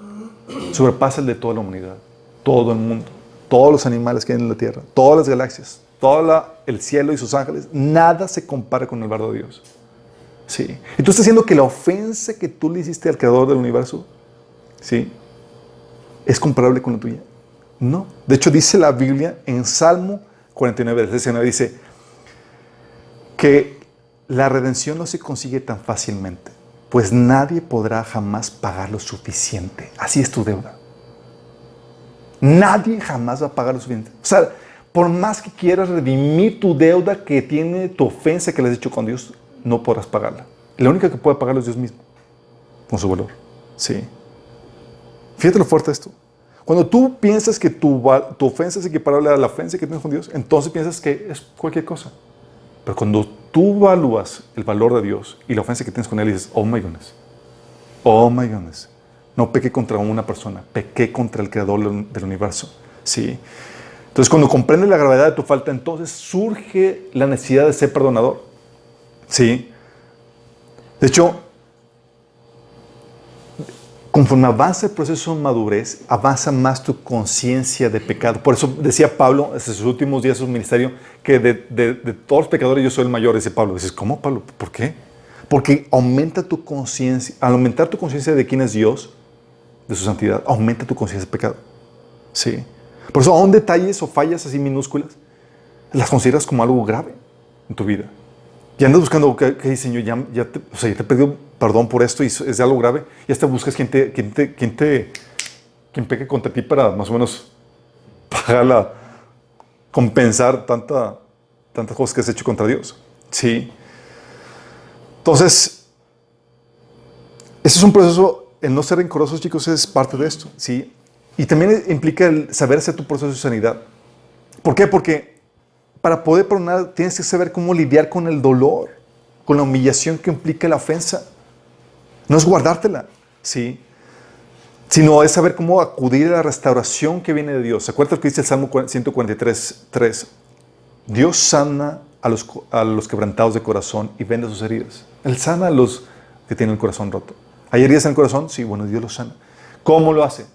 sobrepasa el de toda la humanidad, todo el mundo, todos los animales que hay en la tierra, todas las galaxias, todo el cielo y sus ángeles. Nada se compara con el valor de Dios. Sí. Y tú estás diciendo que la ofensa que tú le hiciste al creador del universo, ¿sí?, ¿es comparable con la tuya? No. De hecho, dice la Biblia en Salmo 49, versículo 19, dice que la redención no se consigue tan fácilmente, pues nadie podrá jamás pagar lo suficiente. Así es tu deuda. Nadie jamás va a pagar lo suficiente. O sea, por más que quieras redimir tu deuda que tiene tu ofensa que le has hecho con Dios, no podrás pagarla. La única que puede pagarlo es Dios mismo, con su valor. Sí. Fíjate lo fuerte de esto. Cuando tú piensas que tu ofensa es equiparable a la ofensa que tienes con Dios, entonces piensas que es cualquier cosa. Pero cuando tú evalúas el valor de Dios y la ofensa que tienes con Él, dices, oh my goodness, no pequé contra una persona, pequé contra el creador del universo. Sí. Entonces, cuando comprendes la gravedad de tu falta, entonces surge la necesidad de ser perdonador. Sí. De hecho, conforme avanza el proceso de madurez, avanza más tu conciencia de pecado. Por eso decía Pablo, en sus últimos días de su ministerio, que de todos los pecadores yo soy el mayor, dice Pablo. Dices, ¿cómo, Pablo? ¿Por qué? Porque aumenta tu conciencia. Al aumentar tu conciencia de quién es Dios, de su santidad, aumenta tu conciencia de pecado. Sí. Por eso, aún detalles o fallas así minúsculas, las consideras como algo grave en tu vida. Y andas buscando, ¿qué Señor? Ya te he pedido perdón por esto y es de algo grave. Y hasta buscas quien peque contra ti para más o menos compensar tantas cosas que has hecho contra Dios. Sí. Entonces, ese es un proceso, el no ser rencorosos, chicos, es parte de esto. Sí. Y también implica el saber hacer tu proceso de sanidad. ¿Por qué? Porque para poder perdonar tienes que saber cómo lidiar con el dolor, con la humillación que implica la ofensa. No es guardártela, ¿sí?, sino es saber cómo acudir a la restauración que viene de Dios. ¿Se acuerdan lo que dice el Salmo 143:3? Dios sana a los quebrantados de corazón y venda sus heridas. Él sana a los que tienen el corazón roto. ¿Hay heridas en el corazón? Sí, bueno, Dios los sana. ¿Cómo lo hace?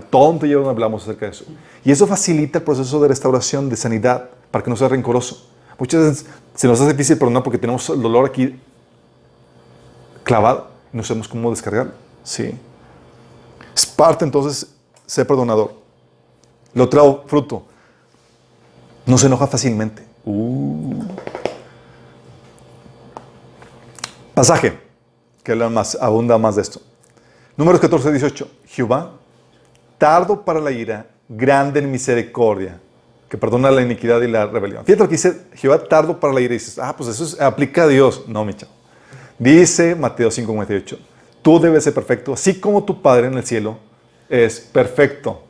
Todo un taller donde hablamos acerca de eso. Y eso facilita el proceso de restauración, de sanidad, para que no sea rencoroso. Muchas veces se nos hace difícil perdonar porque tenemos el dolor aquí clavado y no sabemos cómo descargarlo. Sí. Es parte entonces ser perdonador. El otro fruto, no se enoja fácilmente. Pasaje que abunda más de esto. Números 14:18. Jehová, tardo para la ira, grande en misericordia, que perdona la iniquidad y la rebelión. Fíjate lo que dice Jehová, tardo para la ira. Y dices, pues eso aplica a Dios. No, mi chavo. Dice Mateo 5:48. Tú debes ser perfecto, así como tu Padre en el cielo es perfecto.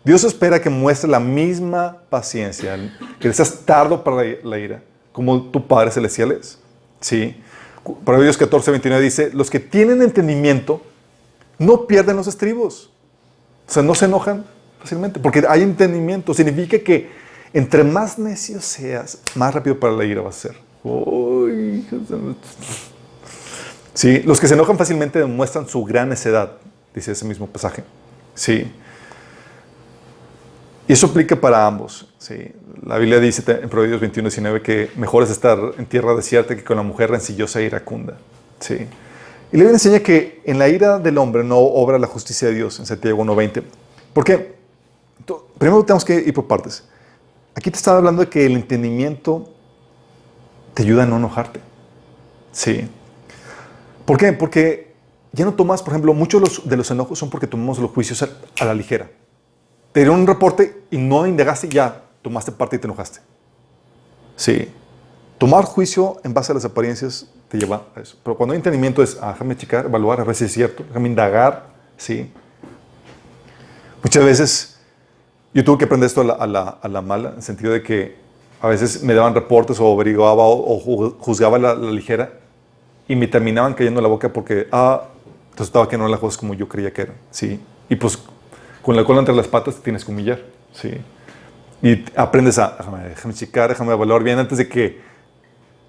Dios espera que muestres la misma paciencia, que seas tardo para la ira, como tu Padre celestial es. ¿Sí? Proverbios 14:29 dice, los que tienen entendimiento no pierden los estribos. O sea, no se enojan fácilmente, porque hay entendimiento. Significa que entre más necio seas, más rápido para la ira vas a ser. Sí, los que se enojan fácilmente demuestran su gran necedad, dice ese mismo pasaje. Sí. Y eso aplica para ambos. Sí. La Biblia dice en Proverbios 21:19 que mejor es estar en tierra desierta que con la mujer rencillosa e iracunda. Sí. Y la Biblia enseña que en la ira del hombre no obra la justicia de Dios, en Santiago 1:20. ¿Por qué? Primero tenemos que ir por partes. Aquí te estaba hablando de que el entendimiento te ayuda a no enojarte. Sí. ¿Por qué? Porque ya no tomas, por ejemplo, muchos de los enojos son porque tomamos los juicios a la ligera. Te dieron un reporte y no indagaste, ya tomaste parte y te enojaste. Sí. Tomar juicio en base a las apariencias te lleva a eso. Pero cuando hay entendimiento es, déjame checar, evaluar, a ver si es cierto, déjame indagar. Sí. Muchas veces yo tuve que aprender esto a la mala, en el sentido de que a veces me daban reportes o averiguaba o juzgaba la ligera y me terminaban cayendo en la boca porque resultaba que no eran las cosas como yo creía que eran. ¿Sí? Y pues con la cola entre las patas te tienes que humillar. ¿Sí? Y aprendes déjame checar, déjame evaluar bien antes de que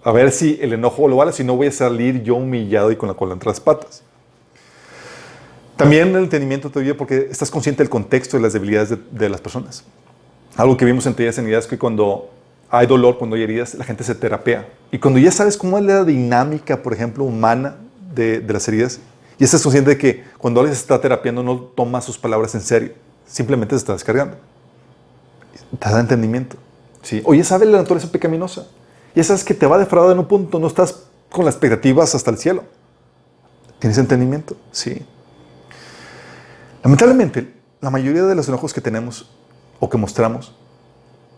a ver si el enojo lo vale, si no voy a salir yo humillado y con la cola entre las patas. También el entendimiento te ayuda porque estás consciente del contexto y las debilidades de las personas. Algo que vimos en Teoría de Sanidad es que cuando hay dolor, cuando hay heridas, la gente se terapea. Y cuando ya sabes cómo es la dinámica, por ejemplo, humana de las heridas, y estás consciente de que cuando alguien se está terapiando no toma sus palabras en serio, simplemente se está descargando. Te da entendimiento. ¿Sí? O ya sabes la naturaleza pecaminosa. Ya sabes que te va a defraudar en un punto, no estás con las expectativas hasta el cielo. ¿Tienes entendimiento? Sí. Lamentablemente, la mayoría de los enojos que tenemos o que mostramos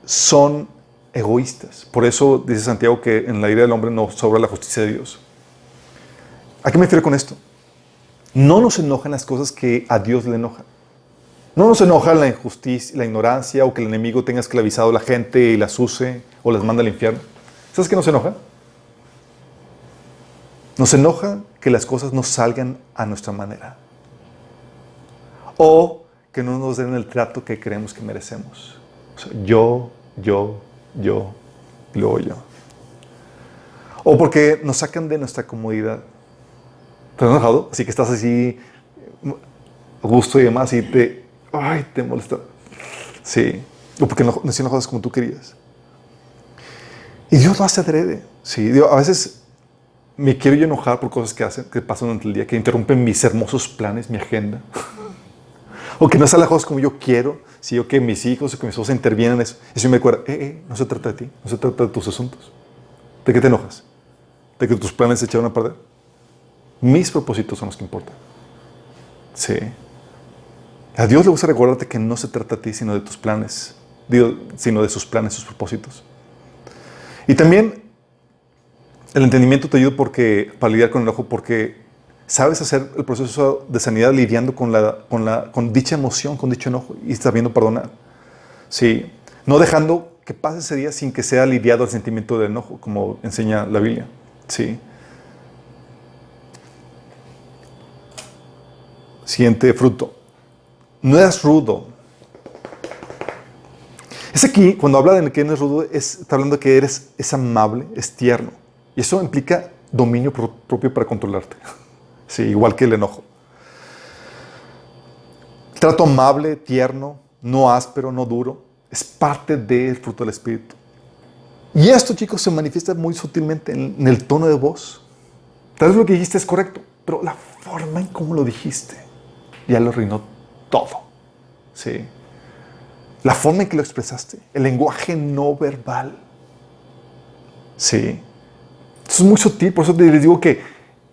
son egoístas. Por eso dice Santiago que en la ira del hombre no sobra la justicia de Dios. ¿A qué me refiero con esto? No nos enojan las cosas que a Dios le enojan. No nos enoja la injusticia, la ignorancia o que el enemigo tenga esclavizado a la gente y las use o las manda al infierno. ¿Sabes qué nos enoja? Nos enoja que las cosas no salgan a nuestra manera. O que no nos den el trato que creemos que merecemos. O sea, yo, y luego yo. O porque nos sacan de nuestra comodidad. ¿Te has enojado? Así que estás así, a gusto y demás, y te molesta. Sí. O porque no hicieron las cosas como tú querías. Y Dios lo hace adrede. Sí. Dios, a veces me quiero yo enojar por cosas que pasan durante el día, que interrumpen mis hermosos planes, mi agenda. O que no salen las cosas como yo quiero, ¿sí? O que mis hijos o que mis esposa intervienen en eso. Y si me acuerdo, no se trata de ti, no se trata de tus asuntos. ¿De qué te enojas? ¿De que tus planes se echaron a perder? Mis propósitos son los que importan. Sí. A Dios le gusta recordarte que no se trata de ti, sino de tus planes. Sino de sus planes, sus propósitos. Y también el entendimiento te ayuda para lidiar con el enojo, porque sabes hacer el proceso de sanidad lidiando con dicha emoción, con dicho enojo y sabiendo perdonar. Sí. No dejando que pase ese día sin que sea lidiado el sentimiento de enojo, como enseña la Biblia. Sí. Siguiente fruto. No eres rudo. Es aquí, cuando habla de que no es rudo, está hablando de que es amable, es tierno. Y eso implica dominio propio para controlarte. Sí, igual que el enojo. Trato amable, tierno, no áspero, no duro, es parte del fruto del Espíritu. Y esto, chicos, se manifiesta muy sutilmente en el tono de voz. Tal vez lo que dijiste es correcto, pero la forma en cómo lo dijiste ya lo arruinó todo. Sí. La forma en que lo expresaste, el lenguaje no verbal. Sí. Eso es muy sutil, por eso les digo que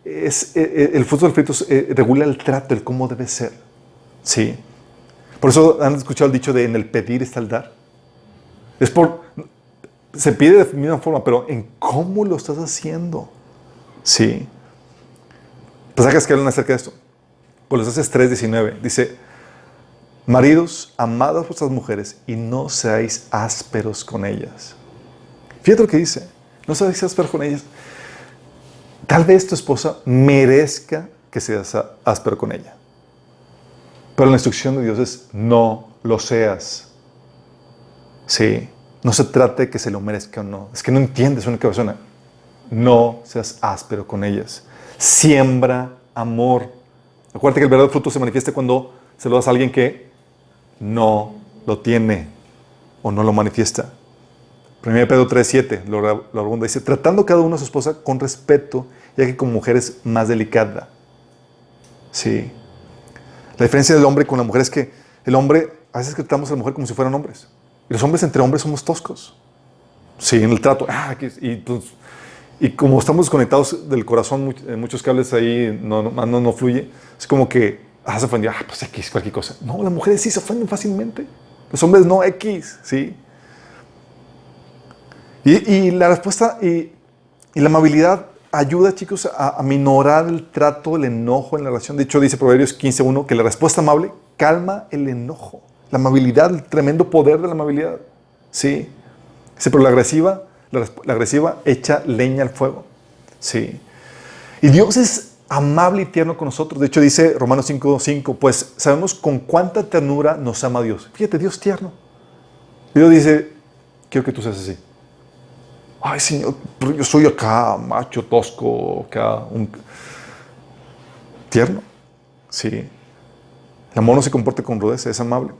el fruto del Espíritu regula el trato, el cómo debe ser. Sí. Por eso han escuchado el dicho de en el pedir está el dar. Se pide de la misma forma, pero en cómo lo estás haciendo. Sí. Pasajes que hablan acerca de esto. Colosenses 3:19 dice: maridos, amad a vuestras mujeres y no seáis ásperos con ellas. Fíjate lo que dice. No seáis ásperos con ellas. Tal vez tu esposa merezca que seas áspero con ella. Pero la instrucción de Dios es no lo seas. Sí. No se trata de que se lo merezca o no. Es que no entiendes una persona. No seas áspero con ellas. Siembra amor. Acuérdate que el verdadero fruto se manifiesta cuando se lo das a alguien que no lo tiene o no lo manifiesta. 1 Pedro 3:7 lo abunda, dice: tratando cada uno a su esposa con respeto, ya que como mujer es más delicada. Sí. La diferencia del hombre con la mujer es que el hombre, a veces tratamos a la mujer como si fueran hombres. Y los hombres entre hombres somos toscos. Sí, en el trato. Y como estamos desconectados del corazón, en muchos cables ahí no fluye. Es como que se ofendió. Pues X, cualquier cosa. No, las mujeres sí se ofenden fácilmente. Los hombres no, X, ¿sí? Y la respuesta y la amabilidad ayuda, chicos, a minorar el trato, el enojo en la relación. De hecho, dice Proverbios 15:1 que la respuesta amable calma el enojo. La amabilidad, el tremendo poder de la amabilidad. Sí. Dice, pero la agresiva echa leña al fuego. Sí. Y Dios es amable y tierno con nosotros. De hecho, dice Romanos 5:5, pues sabemos con cuánta ternura nos ama Dios. Fíjate, Dios tierno. Dios dice, quiero que tú seas así. Ay, Señor, pero yo soy acá macho, tosco, acá tierno. Sí. El amor no se comporta con rudeza, es amable.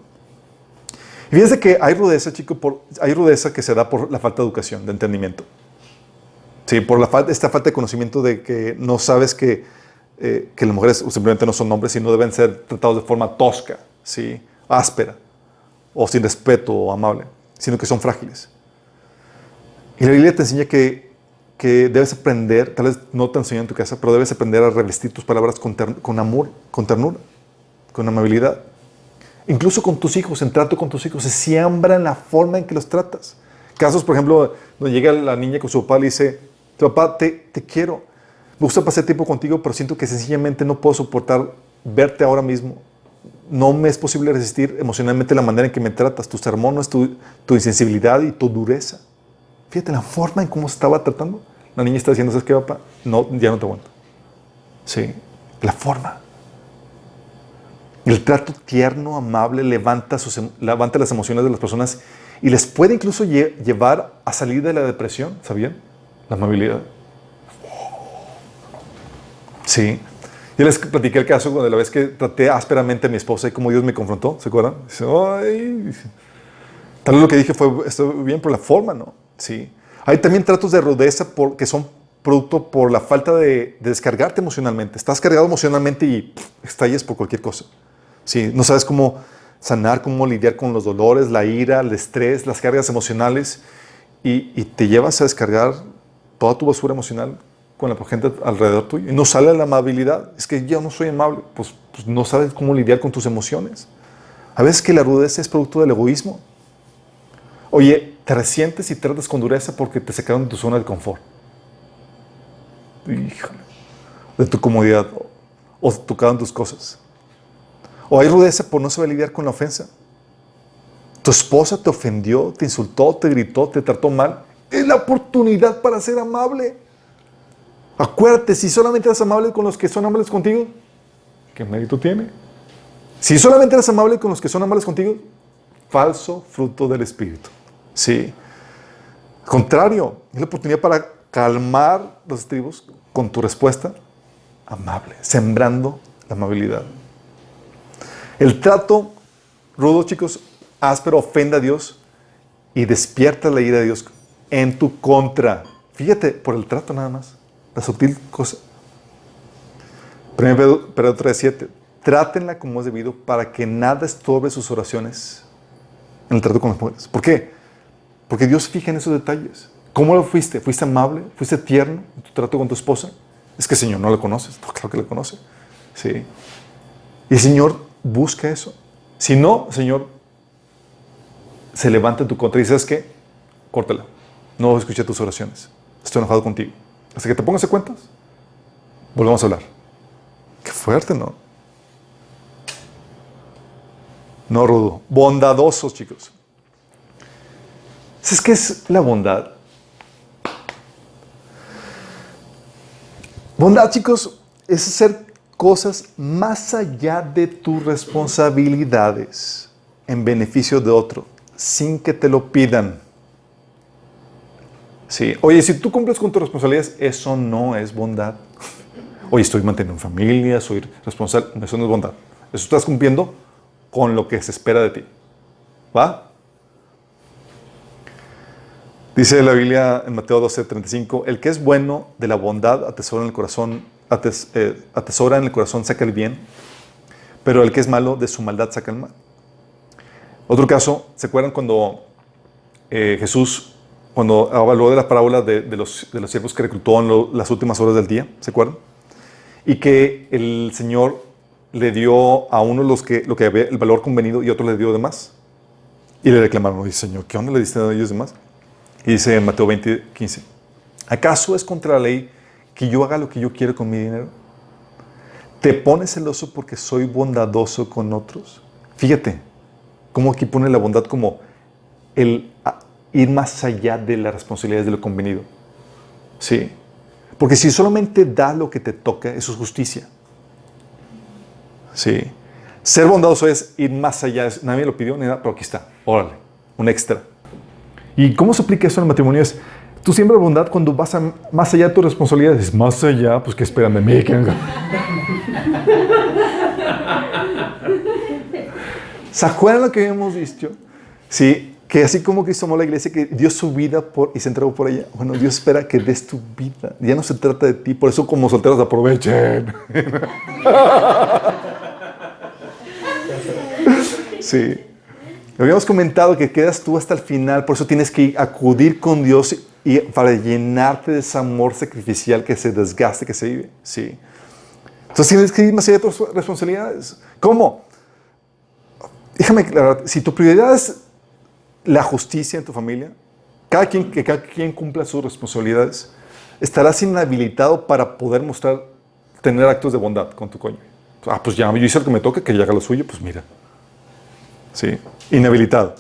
Y fíjense que hay rudeza, chicos, hay rudeza que se da por la falta de educación, de entendimiento. Sí, por esta falta de conocimiento de que no sabes que las mujeres simplemente no son hombres, sino deben ser tratados de forma tosca, ¿sí? Áspera, o sin respeto, o amable, sino que son frágiles. Y la Biblia te enseña que debes aprender, tal vez no te enseñó en tu casa, pero debes aprender a revestir tus palabras con amor, con ternura, con amabilidad. Incluso con tus hijos, en trato con tus hijos, se siembra en la forma en que los tratas. Casos, por ejemplo, donde llega la niña con su papá y le dice, papá, te quiero, me gusta pasar tiempo contigo, pero siento que sencillamente no puedo soportar verte ahora mismo. No me es posible resistir emocionalmente la manera en que me tratas, tus sermones, tu insensibilidad y tu dureza. Fíjate la forma en cómo se estaba tratando. La niña está diciendo, ¿sabes qué, papá? No, ya no te aguanto. Sí, la forma. El trato tierno, amable, levanta las emociones de las personas y les puede incluso llevar a salir de la depresión, ¿sabían? La amabilidad. Sí. Yo les platiqué el caso de la vez que traté ásperamente a mi esposa y cómo Dios me confrontó, ¿se acuerdan? Dice, ay. Tal vez lo que dije estuvo bien por la forma, ¿no? Sí. Hay también tratos de rudeza que son producto por la falta de descargarte emocionalmente. Estás cargado emocionalmente y estallas por cualquier cosa. Sí, no sabes cómo sanar, cómo lidiar con los dolores, la ira, el estrés, las cargas emocionales y te llevas a descargar toda tu basura emocional con la gente alrededor tuyo. Y no sale la amabilidad. Es que yo no soy amable. Pues no sabes cómo lidiar con tus emociones. A veces que la rudeza es producto del egoísmo. Oye, te resientes y tratas con dureza porque te sacaron de tu zona de confort. Híjole. De tu comodidad. O tocaron tus cosas. O hay rudeza por no saber lidiar con la ofensa. Tu esposa te ofendió, te insultó, te gritó, te trató mal. Es la oportunidad para ser amable. Acuérdate, si solamente eres amable con los que son amables contigo, ¿qué mérito tiene? Si solamente eres amable con los que son amables contigo, falso fruto del Espíritu. Sí. Al contrario, es la oportunidad para calmar los estribos con tu respuesta amable, sembrando la amabilidad. El trato rudo, chicos, áspero, ofende a Dios y despierta la ira de Dios en tu contra. Fíjate, por el trato nada más, la sutil cosa. 1 Pedro 3:7. Trátenla como es debido para que nada estorbe sus oraciones en el trato con las mujeres. ¿Por qué? Porque Dios fija en esos detalles. ¿Cómo lo fuiste? ¿Fuiste amable? ¿Fuiste tierno en tu trato con tu esposa? Es que, Señor, no la conoces. No, claro que la conoce. Sí. Y el Señor busca eso. Si no, Señor se levanta en tu contra y dices, ¿sabes qué? Córtala. No escuché tus oraciones. Estoy enojado contigo. Hasta que te pongas a cuentas, volvemos a hablar. Qué fuerte, ¿no? No rudo. Bondadosos, chicos. ¿Sabes qué es la bondad? Bondad, chicos, es hacer cosas más allá de tus responsabilidades en beneficio de otro, sin que te lo pidan. Sí. Oye, si tú cumples con tus responsabilidades, eso no es bondad. Oye, estoy manteniendo familia, soy responsable. Eso no es bondad. Eso estás cumpliendo con lo que se espera de ti. ¿Va? Dice la Biblia en Mateo 12:35, el que es bueno de la bondad atesora en el corazón atesora en el corazón saca el bien, pero el que es malo de su maldad saca el mal. Otro caso, ¿se acuerdan cuando Jesús, cuando habló de la parábola de los siervos que reclutó en las últimas horas del día? ¿Se acuerdan? Y que el Señor le dio a uno lo que había el valor convenido y otro le dio de más. Y le reclamaron, oye, Señor, ¿qué onda le diste a ellos de más? Y dice en Mateo 20:15, ¿acaso es contra la ley que yo haga lo que yo quiero con mi dinero? ¿Te pones celoso porque soy bondadoso con otros? Fíjate, cómo aquí pone la bondad como el ir más allá de las responsabilidades de lo convenido. Sí. Porque si solamente da lo que te toca, eso es justicia. Sí. Ser bondadoso es ir más allá. Nadie lo pidió ni nada, pero aquí está. Órale, un extra. ¿Y cómo se aplica eso en el matrimonio? Es, tú siembras bondad cuando vas más allá de tus responsabilidades. Más allá, pues ¿qué esperan de mí? ¿Se acuerdan lo que hemos visto? Sí, que así como Cristo amó a la iglesia, que dio su vida y se entregó por ella. Bueno, Dios espera que des tu vida. Ya no se trata de ti. Por eso como solteros aprovechen. Sí. Habíamos comentado que quedas tú hasta el final, por eso tienes que acudir con Dios y para llenarte de ese amor sacrificial que se desgaste, que se vive. Sí. Entonces tienes que ir más allá de tus responsabilidades. ¿Cómo? Déjame aclarar, si tu prioridad es la justicia en tu familia, que cada quien cumpla sus responsabilidades, estarás inhabilitado para poder tener actos de bondad con tu cónyuge. Pues ya, yo hice lo que me toca, que ya haga lo suyo, pues mira. Sí, inhabilitado.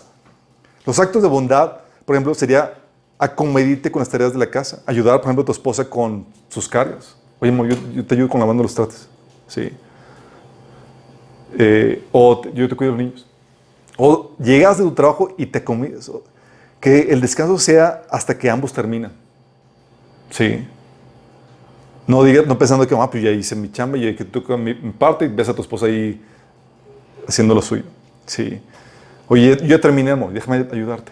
Los actos de bondad, por ejemplo, sería acomedirte con las tareas de la casa, ayudar, por ejemplo, a tu esposa con sus cargas. Oye, amor, yo te ayudo con lavando los trastes. Sí. Yo te cuido de los niños. O llegas de tu trabajo y te acomidas. Que el descanso sea hasta que ambos terminan. Sí. No pensando que, pues ya hice mi chamba y que toca mi parte y ves a tu esposa ahí haciendo lo suyo. Sí. Oye, yo ya terminé, amor, déjame ayudarte.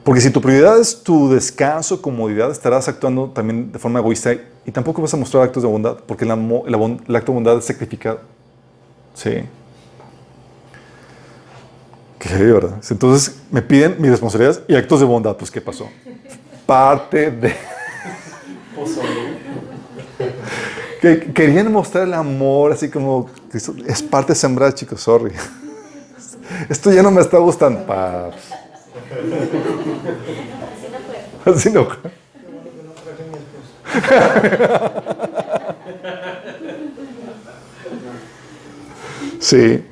Porque si tu prioridad es tu descanso, comodidad, estarás actuando también de forma egoísta y tampoco vas a mostrar actos de bondad, porque el acto de bondad es sacrificado. Sí. Qué heavy, ¿verdad? Entonces me piden mis responsabilidades y actos de bondad. Pues, ¿qué pasó? Parte de... que querían mostrar el amor, así como... Es parte de sembrar, chicos, sorry. Esto ya no me está gustando. Así no fue. Sí.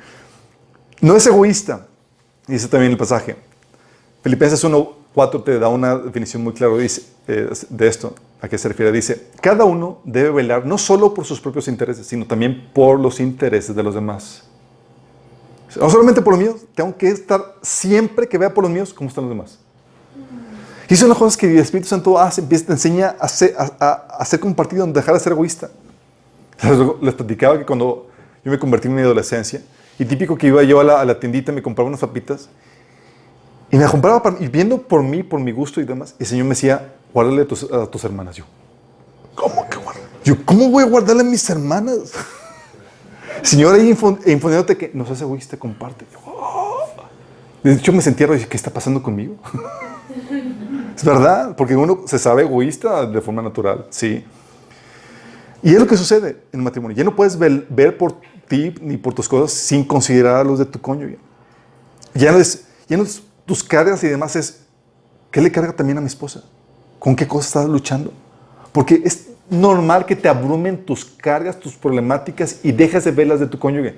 No es egoísta, dice también el pasaje. Filipenses 1:4 te da una definición muy clara de esto. ¿A qué se refiere? Dice, cada uno debe velar no solo por sus propios intereses, sino también por los intereses de los demás. No solamente por los míos, tengo que estar siempre que vea por los míos cómo están los demás. Y son las cosas que el Espíritu Santo te enseña a ser compartido, a dejar de ser egoísta. Les platicaba que cuando yo me convertí en mi adolescencia, y típico que iba yo a la tiendita, me compraba unas papitas, y me compraba, y viendo por mí, por mi gusto y demás, el Señor me decía, guárdale a tus hermanas. Yo, ¿cómo que guárdale? Yo, ¿cómo voy a guardarle a mis hermanas? Señor, ahí infundiéndote que no seas egoísta, comparte. Yo, De hecho, me sentía raro y dije, ¿qué está pasando conmigo? Es verdad, porque uno se sabe egoísta de forma natural, sí. Y es lo que sucede en el matrimonio. Ya no puedes ver por ti ni por tus cosas sin considerar a los de tu cónyuge. Ya no es tus cargas y demás, es ¿qué le carga también a mi esposa? ¿Con qué cosas estás luchando? Porque es normal que te abrumen tus cargas, tus problemáticas y dejas de ver las de tu cónyuge.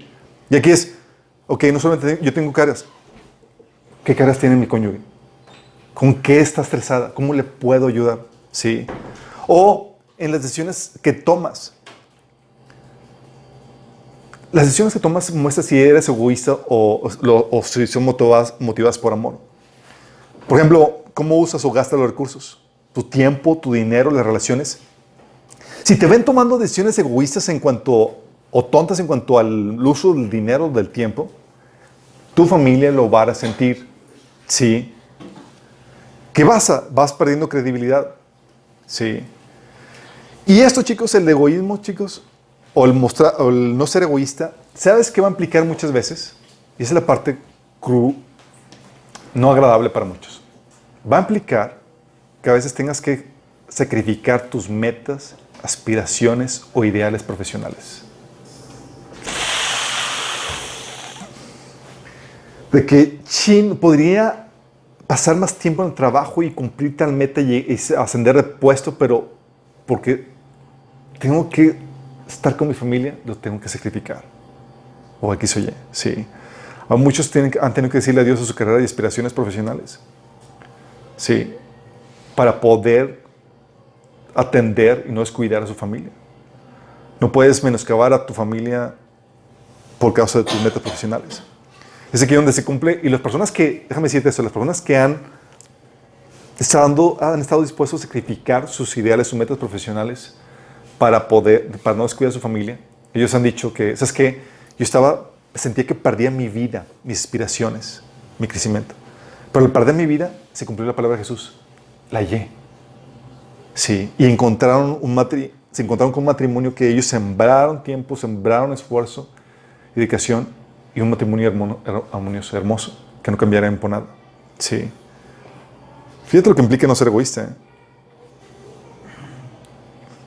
Y aquí es, ok, no solamente yo tengo cargas. ¿Qué cargas tiene mi cónyuge? ¿Con qué está estresada? ¿Cómo le puedo ayudar? Sí. O en las decisiones que tomas. Las decisiones que tomas muestran si eres egoísta o si son motivadas por amor. Por ejemplo, ¿cómo usas o gastas los recursos? Tu tiempo, tu dinero, las relaciones. Si te ven tomando decisiones egoístas o tontas en cuanto al uso del dinero, del tiempo, tu familia lo va a sentir. Sí. ¿Qué vas perdiendo credibilidad? Sí. Y esto, chicos, el egoísmo, chicos, o el no ser egoísta, ¿sabes qué va a implicar muchas veces? Y esa es la parte no agradable para muchos. Va a implicar que a veces tengas que sacrificar tus metas, aspiraciones o ideales profesionales. De que, podría pasar más tiempo en el trabajo y cumplir tal meta y ascender de puesto, pero porque tengo que estar con mi familia, lo tengo que sacrificar. O X o Y, sí. A muchos han tenido que decirle adiós a su carrera y aspiraciones profesionales. Sí. Para poder atender y no descuidar a su familia. No puedes menoscabar a tu familia por causa de tus metas profesionales. Es aquí donde se cumple. Y las personas que, déjame decirte eso, las personas que han estado dispuestos a sacrificar sus ideales, sus metas profesionales para no descuidar a su familia, ellos han dicho que, ¿sabes qué? Sentía que perdía mi vida, mis aspiraciones, mi crecimiento. Pero al perder mi vida, se cumplió la palabra de Jesús. La hallé. Sí. Y se encontraron con un matrimonio que ellos sembraron tiempo, sembraron esfuerzo, dedicación, y un matrimonio armonioso, hermoso, que no cambiará por nada. Sí. Fíjate lo que implica no ser egoísta, ¿eh?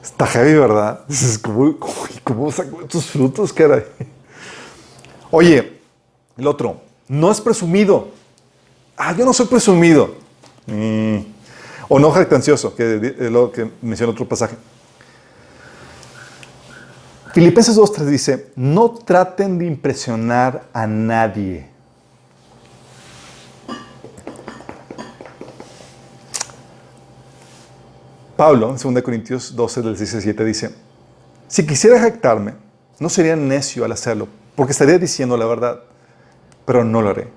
Está heavy, ¿verdad? ¿Cómo saco estos frutos, caray? Oye, el otro, no es presumido. Yo no soy presumido. O no jactancioso, que es lo que menciona otro pasaje. Filipenses 2:3 dice, no traten de impresionar a nadie. Pablo, en 2 Corintios 12, del 17, dice, si quisiera jactarme, no sería necio al hacerlo, porque estaría diciendo la verdad, pero no lo haré,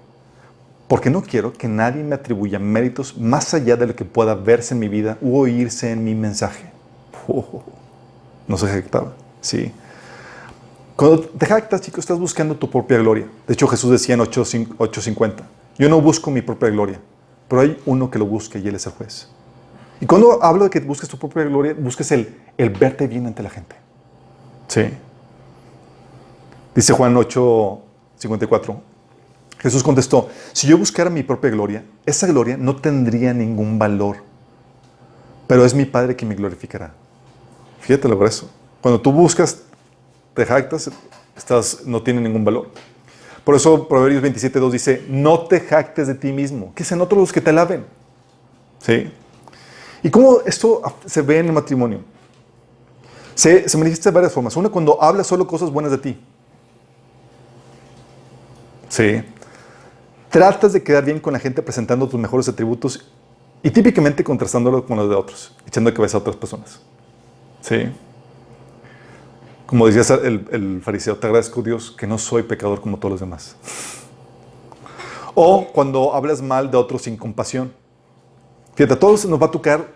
porque no quiero que nadie me atribuya méritos más allá de lo que pueda verse en mi vida u oírse en mi mensaje. No se jactaba, sí. Cuando te jactas, chicos, estás buscando tu propia gloria. De hecho, Jesús decía en 8:50, yo no busco mi propia gloria, pero hay uno que lo busca y él es el juez. Y cuando hablo de que busques tu propia gloria, busques el verte bien ante la gente. Sí. Dice Juan 8:54. Jesús contestó, si yo buscara mi propia gloria, esa gloria no tendría ningún valor, pero es mi Padre quien me glorificará. Fíjate lo eso. Cuando tú buscas, te jactas, no tiene ningún valor. Por eso Proverbios 27:2 dice, no te jactes de ti mismo, que sean otros los que te alaben. ¿Sí? ¿Y cómo esto se ve en el matrimonio? Se manifiesta de varias formas. Una, cuando hablas solo cosas buenas de ti. Sí. Tratas de quedar bien con la gente presentando tus mejores atributos y típicamente contrastándolo con los de otros, echando de cabeza a otras personas. Sí. Como decía el fariseo, te agradezco, Dios, que no soy pecador como todos los demás. O cuando hablas mal de otros sin compasión. Fíjate, a todos nos va a tocar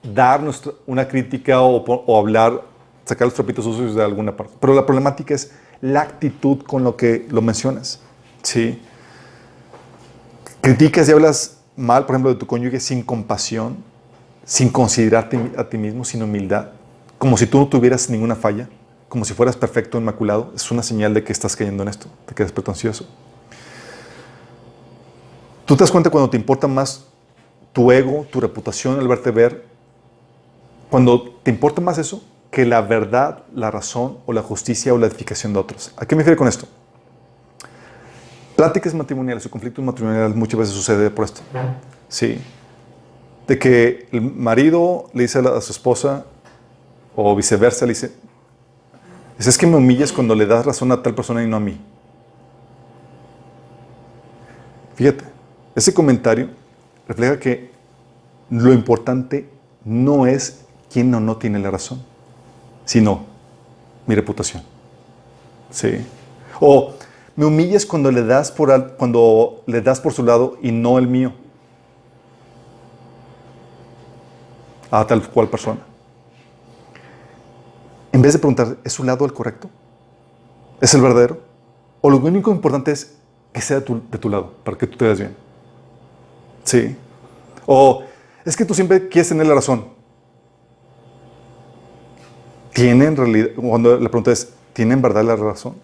dar una crítica o hablar, sacar los trapitos sucios de alguna parte. Pero la problemática es la actitud con lo que lo mencionas. ¿Sí? Criticas y hablas mal, por ejemplo, de tu cónyuge sin compasión, sin considerarte a ti mismo, sin humildad, como si tú no tuvieras ninguna falla, como si fueras perfecto, inmaculado. Es una señal de que estás cayendo en esto, de que eres pretencioso. Tú te das cuenta cuando te importa más tu ego, tu reputación, el verte ver, cuando te importa más eso que la verdad, la razón o la justicia o la edificación de otros. ¿A qué me refiero con esto? Pláticas matrimoniales o conflictos matrimoniales muchas veces sucede por esto. Sí. De que el marido le dice a su esposa o viceversa, le dice, es que me humillas cuando le das razón a tal persona y no a mí. Fíjate, ese comentario refleja que lo importante no es quién o no tiene la razón, sino mi reputación. Sí. O me humillas cuando le das por su lado y no el mío a tal cual persona. En vez de preguntar, ¿es su lado el correcto? ¿Es el verdadero? O lo único importante es que sea de tu lado, para que tú te veas bien. Sí. O es que tú siempre quieres tener la razón. ¿tienen realidad? Cuando la pregunta es, ¿tienen verdad la razón?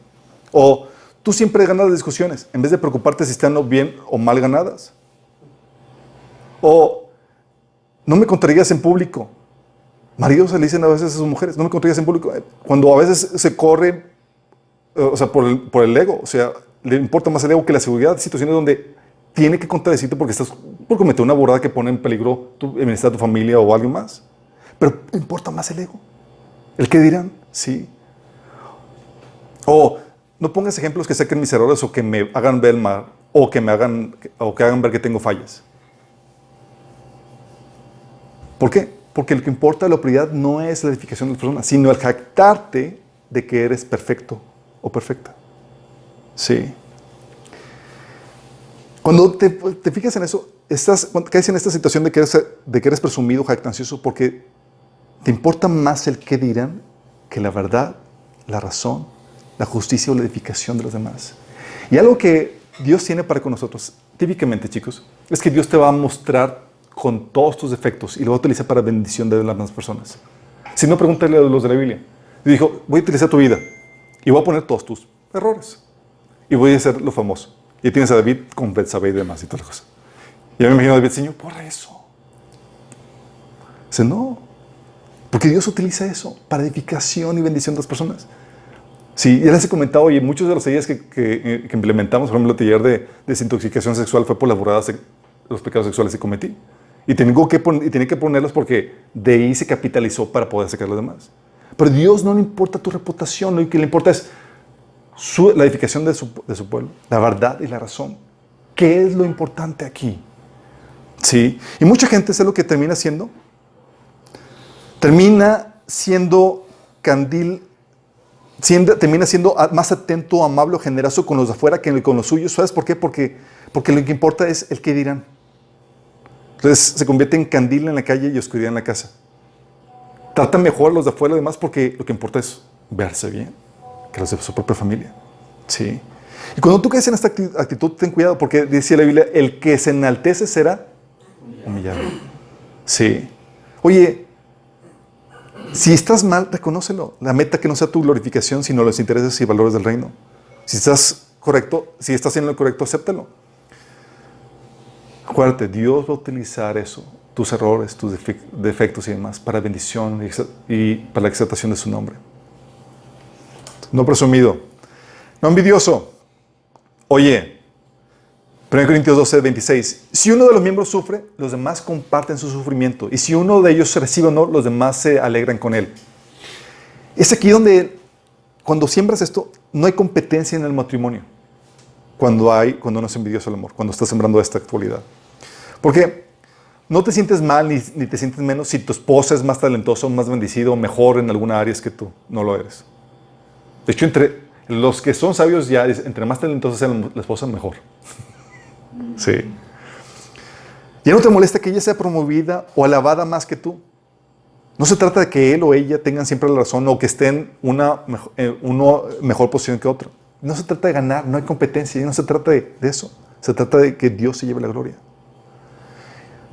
O tú siempre ganas las discusiones, en vez de preocuparte si están bien o mal ganadas. O no me contradigas en público. Maridos se le dicen a veces a sus mujeres, no me contradigas en público. Cuando a veces se corre, o sea, por el ego, o sea, le importa más el ego que la seguridad. Situaciones donde tiene que contradecirte porque estás por cometer una burrada que pone en peligro el bienestar de tu familia o alguien más. Pero importa más el ego. ¿El qué dirán? Sí. O no pongas ejemplos que saquen mis errores o que me hagan ver mal o que hagan ver que tengo fallas. ¿Por qué? Porque lo que importa, la prioridad no es la edificación de las personas, sino el jactarte de que eres perfecto o perfecta. Sí. Cuando te fijas en eso, cuando caes en esta situación de que eres presumido, jactancioso, porque te importa más el qué dirán que la verdad, la razón, la justicia o la edificación de los demás. Y algo que Dios tiene para con nosotros, típicamente, chicos, es que Dios te va a mostrar con todos tus defectos y lo va a utilizar para bendición de las demás personas. Si no, pregúntale a los de la Biblia. Y dijo, voy a utilizar tu vida y voy a poner todos tus errores y voy a hacer lo famoso. Y tienes a David con Betsabé y demás y todas las cosas. Y yo me imagino a David, Señor, por eso. Dice, no, porque Dios utiliza eso para edificación y bendición de las personas. Sí, ya les he comentado, oye, muchos de los ideas que implementamos, por ejemplo, el taller de desintoxicación sexual fue por las burradas de los pecados sexuales que cometí. Y tenía que ponerlos porque de ahí se capitalizó para poder sacar los demás. Pero a Dios no le importa tu reputación, lo que le importa es la edificación de su pueblo, la verdad y la razón. ¿Qué es lo importante aquí? Sí, y mucha gente es lo que termina siendo. Termina siendo candil, termina siendo más atento, amable o generoso con los de afuera que con los suyos. ¿Sabes por qué? Porque lo que importa es el qué dirán. Entonces se convierte en candil en la calle y oscuridad en la casa. Trata mejor a los de afuera además porque lo que importa es verse bien que los de su propia familia. Sí. Y cuando tú caes en esta actitud, ten cuidado porque dice la Biblia, el que se enaltece será humillado. Sí. Oye, si estás mal, reconócelo. La meta que no sea tu glorificación, sino los intereses y valores del reino. Si estás correcto, si estás haciendo lo correcto, acéptalo. Acuérdate, Dios va a utilizar eso, tus errores, tus defectos y demás, para bendición y para la exaltación de su nombre. No presumido, no envidioso. Oye, 1 Corintios 12, 26. Si uno de los miembros sufre, los demás comparten su sufrimiento. Y si uno de ellos se recibe o no, los demás se alegran con él. Es aquí donde, cuando siembras esto, no hay competencia en el matrimonio. Cuando no es envidioso el amor, cuando estás sembrando esta actualidad. Porque no te sientes mal ni te sientes menos si tu esposa es más talentosa, más bendecida o mejor en alguna área que tú no lo eres. De hecho, entre los que son sabios ya, entre más talentosa sea la esposa, mejor. Sí. Ya no te molesta que ella sea promovida o alabada más que tú. No se trata de que él o ella tengan siempre la razón o que estén uno mejor posición que otro. No se trata de ganar, no hay competencia, no se trata de eso. Se trata de que Dios se lleve la gloria.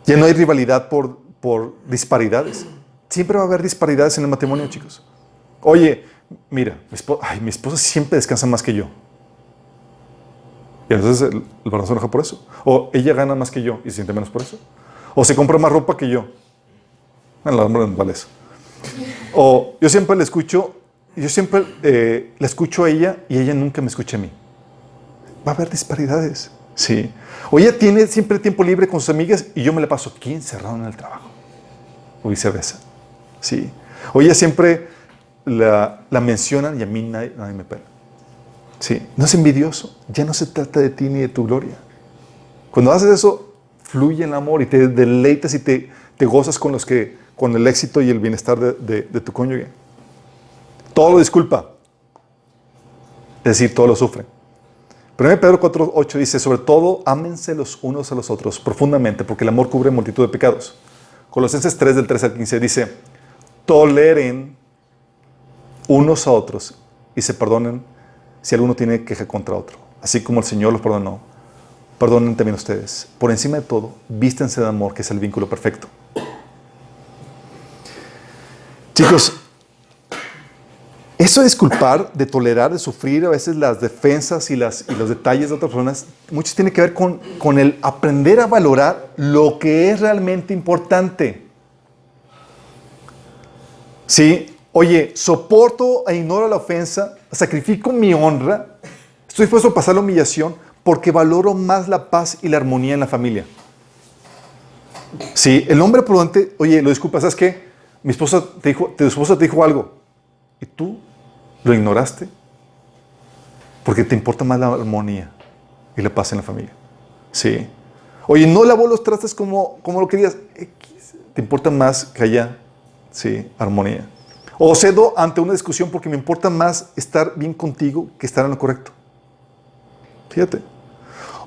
Ya no hay rivalidad por disparidades. Siempre va a haber disparidades en el matrimonio, chicos. Oye, mira, mi esposa siempre descansa más que yo. Y a veces el varón se enoja por eso. O ella gana más que yo y se siente menos por eso. O se compra más ropa que yo. Bueno, la hombre no vale eso. O yo siempre la escucho a ella y ella nunca me escucha a mí. Va a haber disparidades. Sí. O ella tiene siempre tiempo libre con sus amigas y yo me la paso aquí encerrado en el trabajo. O viceversa. Sí. O ella siempre la mencionan y a mí nadie me pela. Sí. No es envidioso. Ya no se trata de ti ni de tu gloria. Cuando haces eso, fluye el amor y te deleitas y te gozas con el éxito y el bienestar de tu cónyuge. Todo lo disculpa. Es decir, todo lo sufre. 1 Pedro 4:8 dice, sobre todo, ámense los unos a los otros profundamente, porque el amor cubre multitud de pecados. Colosenses 3, del 13 al 15 dice, toleren unos a otros y se perdonen si alguno tiene queja contra otro. Así como el Señor los perdonó, perdonen también ustedes. Por encima de todo, vístense de amor, que es el vínculo perfecto. Chicos, eso de disculpar, de tolerar, de sufrir a veces las defensas y los detalles de otras personas, mucho tiene que ver con el aprender a valorar lo que es realmente importante. Sí, oye, soporto e ignoro la ofensa, sacrifico mi honra, estoy dispuesto a pasar la humillación porque valoro más la paz y la armonía en la familia. Sí, el hombre prudente, oye, lo disculpa, ¿sabes qué? Tu esposa te dijo algo y tú lo ignoraste porque te importa más la armonía y la paz en la familia. Sí. Oye, no lavó los trastes como lo querías. Te importa más que haya, sí, armonía. O cedo ante una discusión porque me importa más estar bien contigo que estar en lo correcto. Fíjate.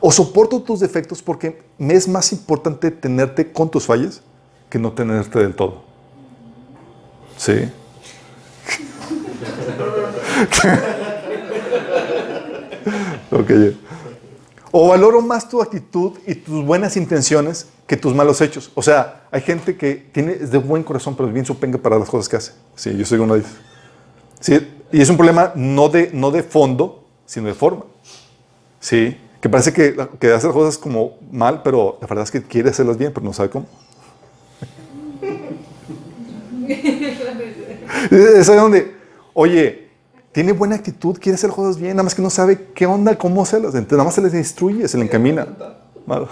O soporto tus defectos porque me es más importante tenerte con tus fallas que no tenerte del todo. Sí. Okay. O valoro más tu actitud y tus buenas intenciones que tus malos hechos. O sea, hay gente que es de buen corazón, pero es bien supenga para las cosas que hace. Sí, yo soy uno de ellos. Sí, y es un problema no de fondo, sino de forma. Sí, que parece que hace las cosas como mal, pero la verdad es que quiere hacerlas bien, pero no sabe cómo. Es ahí donde, oye, tiene buena actitud, quiere hacer cosas bien, nada más que no sabe qué onda, cómo hacerlas. Entonces, nada más se les instruye, se le encamina. Malo.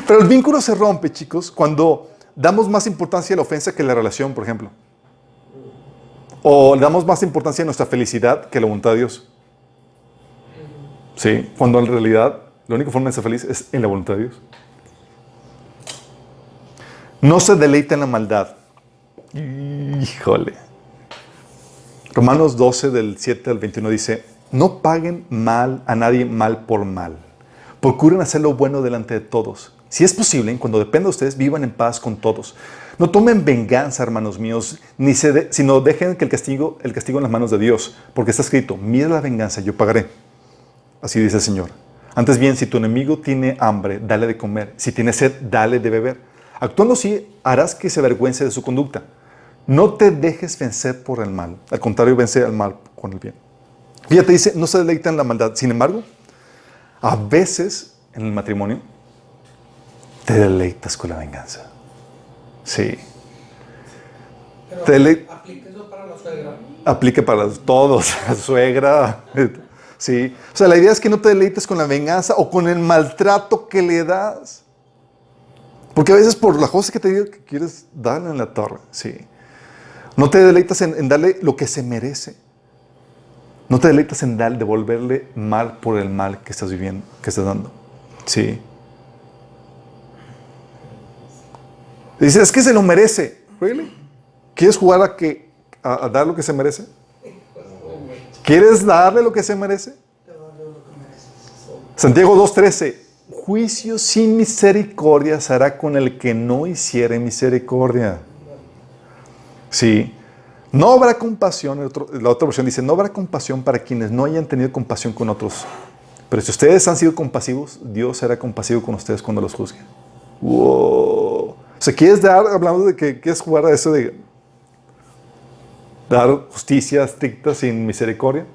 Pero el vínculo se rompe, chicos, cuando damos más importancia a la ofensa que a la relación, por ejemplo. O le damos más importancia a nuestra felicidad que a la voluntad de Dios. Sí, cuando en realidad la única forma de ser feliz es en la voluntad de Dios. No se deleita en la maldad. Híjole. Romanos 12, del 7 al 21 dice, no paguen mal a nadie mal por mal. Procuren hacer lo bueno delante de todos. Si es posible, cuando dependa de ustedes, vivan en paz con todos. No tomen venganza, hermanos míos, sino dejen que el castigo en las manos de Dios. Porque está escrito, mira la venganza, yo pagaré. Así dice el Señor. Antes bien, si tu enemigo tiene hambre, dale de comer. Si tiene sed, dale de beber. Actuando así, harás que se avergüence de su conducta. No te dejes vencer por el mal. Al contrario, vence al mal con el bien. Fíjate, dice, no se deleita en la maldad. Sin embargo, a veces en el matrimonio te deleitas con la venganza. Sí. ¿Aplica eso para la suegra? Aplica para todos. La suegra. Sí. O sea, la idea es que no te deleites con la venganza o con el maltrato que le das. Porque a veces por las cosas que te digo que quieres darle en la torre. Sí. No te deleitas en darle lo que se merece. No te deleitas en devolverle mal por el mal que estás viviendo, que estás dando. Sí. Dices, es que se lo merece. ¿Really? ¿Quieres jugar a dar lo que se merece? ¿Quieres darle lo que se merece? Santiago 2:13. Juicio sin misericordia se hará con el que no hiciere misericordia. Sí. No habrá compasión, la otra versión dice, no habrá compasión para quienes no hayan tenido compasión con otros. Pero si ustedes han sido compasivos, Dios será compasivo con ustedes cuando los juzgue. Wow. O sea, ¿quieres dar, hablando de que quieres jugar a eso de dar justicia estricta sin misericordia?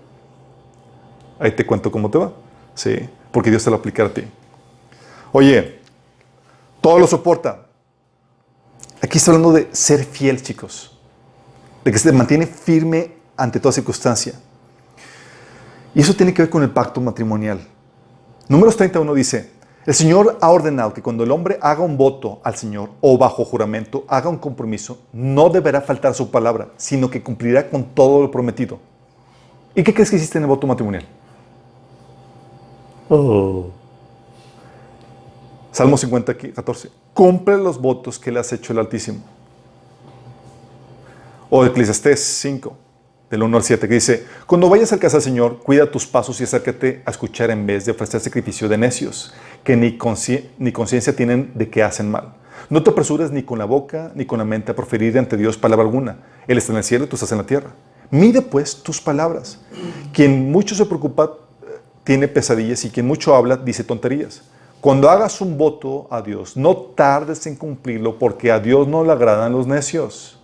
Ahí te cuento cómo te va. Sí, porque Dios te lo aplicará a ti. Oye, todo lo soporta. Aquí está hablando de ser fiel, chicos. De que se mantiene firme ante toda circunstancia. Y eso tiene que ver con el pacto matrimonial. Números 31 dice, el Señor ha ordenado que cuando el hombre haga un voto al Señor o bajo juramento haga un compromiso, no deberá faltar su palabra, sino que cumplirá con todo lo prometido. ¿Y qué crees que hiciste en el voto matrimonial? Salmo 50, 14. Cumple los votos que le has hecho el Altísimo. O Eclesiastés 5, del 1 al 7, que dice, cuando vayas a casa del Señor, cuida tus pasos y acércate a escuchar en vez de ofrecer sacrificio de necios, que ni conciencia tienen de que hacen mal. No te apresures ni con la boca ni con la mente a proferir ante Dios palabra alguna. Él está en el cielo y tú estás en la tierra. Mide pues tus palabras. Quien mucho se preocupa tiene pesadillas y quien mucho habla dice tonterías. Cuando hagas un voto a Dios, no tardes en cumplirlo porque a Dios no le agradan los necios.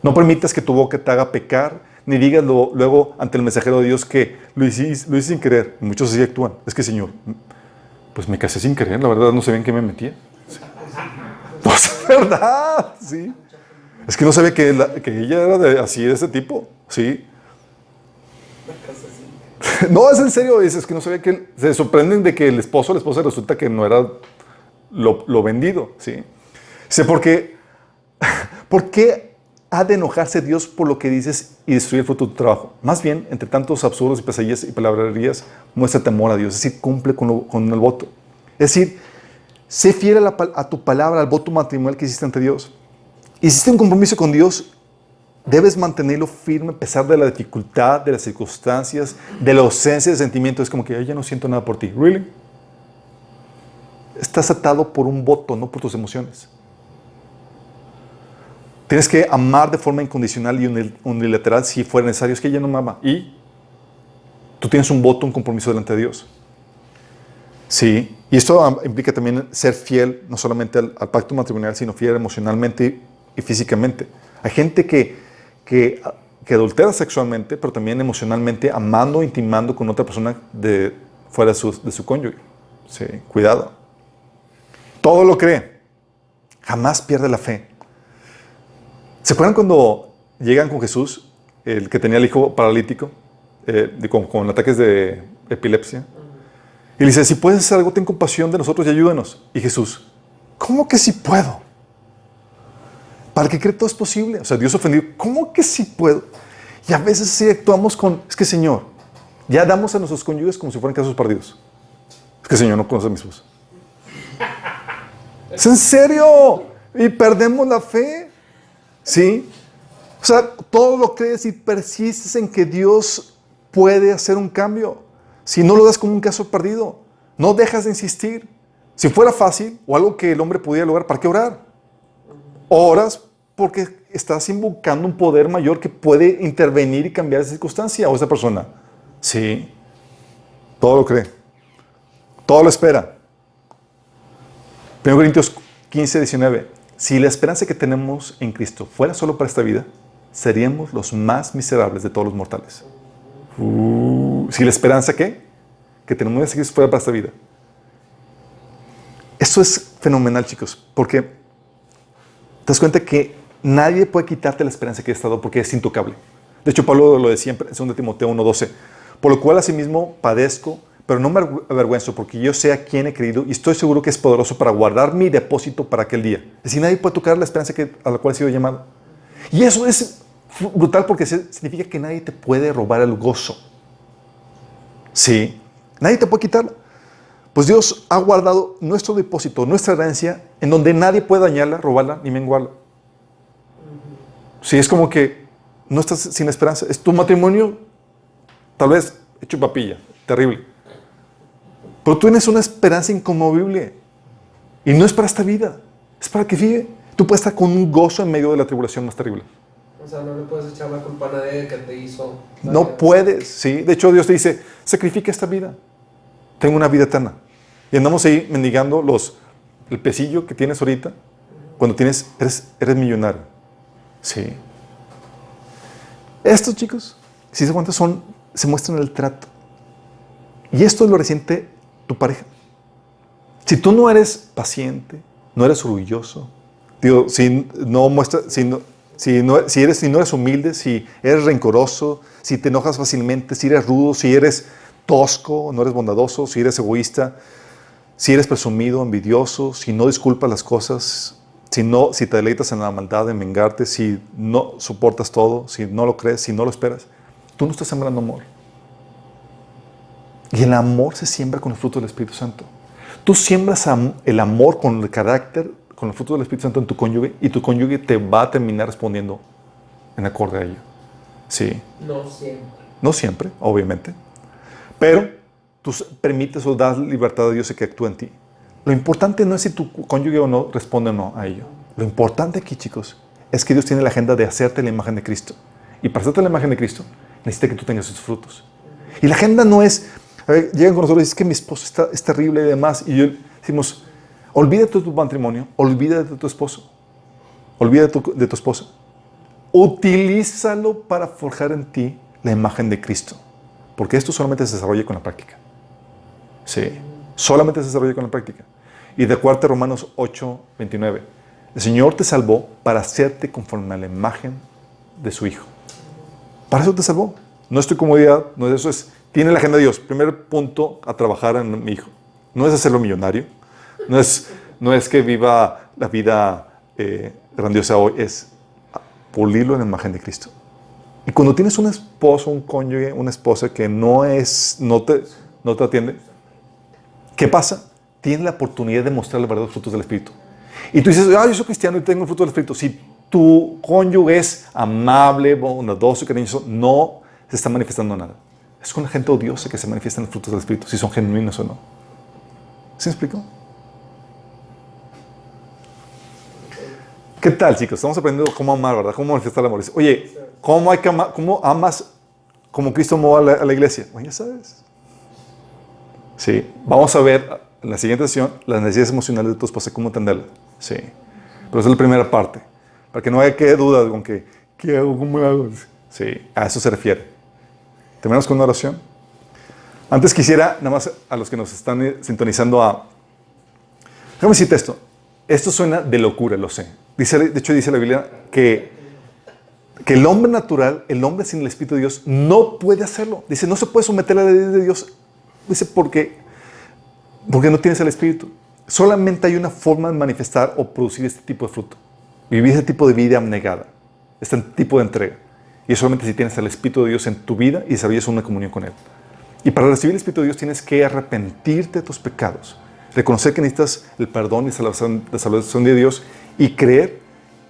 No permitas que tu boca te haga pecar, ni digas luego ante el mensajero de Dios que lo hiciste sin querer. Muchos así actúan. Es que, Señor, pues me casé sin querer, la verdad no sabía en qué me metía. Sí. No es verdad, sí. Es que no sabía que ella era así, de ese tipo, sí. No, es en serio, es que no sabía que se sorprenden de que el esposo o la esposa resulta que no era lo vendido, ¿sí? Sé por qué ha de enojarse Dios por lo que dices y destruir el fruto de tu trabajo. Más bien, entre tantos absurdos y pesadillas y palabrerías, muestra temor a Dios, es decir, cumple con el voto. Es decir, sé fiel a tu palabra, al voto matrimonial que hiciste ante Dios. Hiciste un compromiso con Dios, debes mantenerlo firme a pesar de la dificultad, de las circunstancias, de la ausencia de sentimientos. Es como que ya no siento nada por ti. ¿Really? Estás atado por un voto, no por tus emociones. Tienes que amar de forma incondicional y unilateral si fuera necesario. Es que ella no me ama. Y tú tienes un voto, un compromiso delante de Dios. Sí. Y esto implica también ser fiel, no solamente al pacto matrimonial, sino fiel emocionalmente y físicamente. Hay gente que adultera sexualmente, pero también emocionalmente, amando, intimando con otra persona fuera de su cónyuge. Sí. Cuidado. Todo lo cree. Jamás pierde la fe. ¿Se acuerdan cuando llegan con Jesús, el que tenía el hijo paralítico, con ataques de epilepsia? Y le dice, si puedes hacer algo, ten compasión de nosotros y ayúdanos. Y Jesús, ¿cómo que sí puedo? Para el que cree todo es posible. O sea, Dios ofendido, ¿cómo que sí puedo? Y a veces sí actuamos es que Señor, ya damos a nuestros cónyuges como si fueran casos perdidos. Es que Señor, no conoce a mi esposa. ¿Es en serio? Y perdemos la fe. ¿Sí? O sea, todo lo crees y persistes en que Dios puede hacer un cambio. Si no lo das como un caso perdido, no dejas de insistir. Si fuera fácil o algo que el hombre pudiera lograr, ¿para qué orar? Oras porque estás invocando un poder mayor que puede intervenir y cambiar esa circunstancia o esa persona. Sí. Todo lo cree. Todo lo espera. 1 Corintios 15, 19. Si la esperanza que tenemos en Cristo fuera solo para esta vida, seríamos los más miserables de todos los mortales. Si la esperanza que tenemos en Cristo fuera para esta vida. Esto es fenomenal, chicos, porque te das cuenta que nadie puede quitarte la esperanza que has dado porque es intocable. De hecho, Pablo lo decía en 2 Timoteo 1:12, por lo cual asimismo padezco, pero no me avergüenzo porque yo sé a quién he creído y estoy seguro que es poderoso para guardar mi depósito para aquel día. Es decir, nadie puede tocar la esperanza a la cual ha sido llamado. Y eso es brutal porque significa que nadie te puede robar el gozo. Sí, nadie te puede quitarla. Pues Dios ha guardado nuestro depósito, nuestra herencia, en donde nadie puede dañarla, robarla ni menguarla. Sí, es como que no estás sin esperanza. Es tu matrimonio, tal vez hecho papilla, terrible. Pero tú tienes una esperanza inconmovible. Y no es para esta vida. Es para que, fíjate, tú puedes estar con un gozo en medio de la tribulación más terrible. O sea, no le puedes echar la culpa a nadie que te hizo. No puedes, ¿sí? De hecho, Dios te dice, sacrifica esta vida. Tengo una vida eterna. Y andamos ahí mendigando el pesillo que tienes ahorita. Cuando eres millonario. Sí. Estos chicos, si se cuenta, se muestran en el trato. Y esto es lo reciente tu pareja. Si tú no eres paciente, no eres orgulloso, digo, si no eres humilde, si eres rencoroso, si te enojas fácilmente, si eres rudo, si eres tosco, no eres bondadoso, si eres egoísta, si eres presumido, envidioso, si no disculpas las cosas, si te deleitas en la maldad, en vengarte, si no soportas todo, si no lo crees, si no lo esperas, tú no estás sembrando amor. Y el amor se siembra con el fruto del Espíritu Santo. Tú siembras el amor con el carácter, con el fruto del Espíritu Santo en tu cónyuge y tu cónyuge te va a terminar respondiendo en acorde a ello. Sí. No siempre. No siempre, obviamente. Pero tú permites o das libertad a Dios de que actúe en ti. Lo importante no es si tu cónyuge o no responde o no a ello. Lo importante aquí, chicos, es que Dios tiene la agenda de hacerte la imagen de Cristo. Y para hacerte la imagen de Cristo, necesita que tú tengas sus frutos. Y la agenda no es... llegan con nosotros y dicen que mi esposo es terrible y demás. Y decimos, olvídate de tu matrimonio, olvídate de tu esposo, olvídate de tu esposa. utilízalo para forjar en ti la imagen de Cristo. Porque esto solamente se desarrolla con la práctica. Sí, solamente se desarrolla con la práctica. Y de acuerdo a Romanos 8:29, el Señor te salvó para hacerte conforme a la imagen de su Hijo. Para eso te salvó. No es tu comodidad, no es eso, tiene la agenda de Dios. Primer punto a trabajar en mi hijo. No es hacerlo millonario, no es que viva la vida grandiosa hoy, es pulirlo en la imagen de Cristo. Y cuando tienes un esposo, un cónyuge, una esposa que no te atiende, ¿qué pasa? Tienes la oportunidad de mostrar los verdaderos frutos del Espíritu. Y tú dices, yo soy cristiano y tengo el fruto del Espíritu. Si tu cónyuge es amable, bondadoso, cariñoso, no se está manifestando nada. Es con la gente odiosa que se manifiestan los frutos del Espíritu, si son genuinos o no. ¿Sí me explico? ¿Qué tal, chicos? Estamos aprendiendo cómo amar, ¿verdad? Cómo manifestar el amor. Oye, ¿cómo hay que amar? ¿Cómo amas como Cristo amó a la iglesia? Bueno, ya sabes. Sí. Vamos a ver en la siguiente sesión las necesidades emocionales de tu esposa, cómo entenderlas. Sí. Pero esa es la primera parte. Para que no haya que dudas con que, ¿qué hago? ¿Cómo hago? Sí, a eso se refiere. Terminamos con una oración. Antes quisiera, nada más a los que nos están sintonizando déjame decirte esto. Esto suena de locura, lo sé. De hecho, dice la Biblia que el hombre natural, el hombre sin el Espíritu de Dios, no puede hacerlo. Dice, no se puede someter a la ley de Dios. Dice, porque no tienes el Espíritu. Solamente hay una forma de manifestar o producir este tipo de fruto. Vivir este tipo de vida abnegada. Este tipo de entrega. Y es solamente si tienes el Espíritu de Dios en tu vida y desarrollas una comunión con Él. Y para recibir el Espíritu de Dios tienes que arrepentirte de tus pecados. Reconocer que necesitas el perdón y la salvación de Dios y creer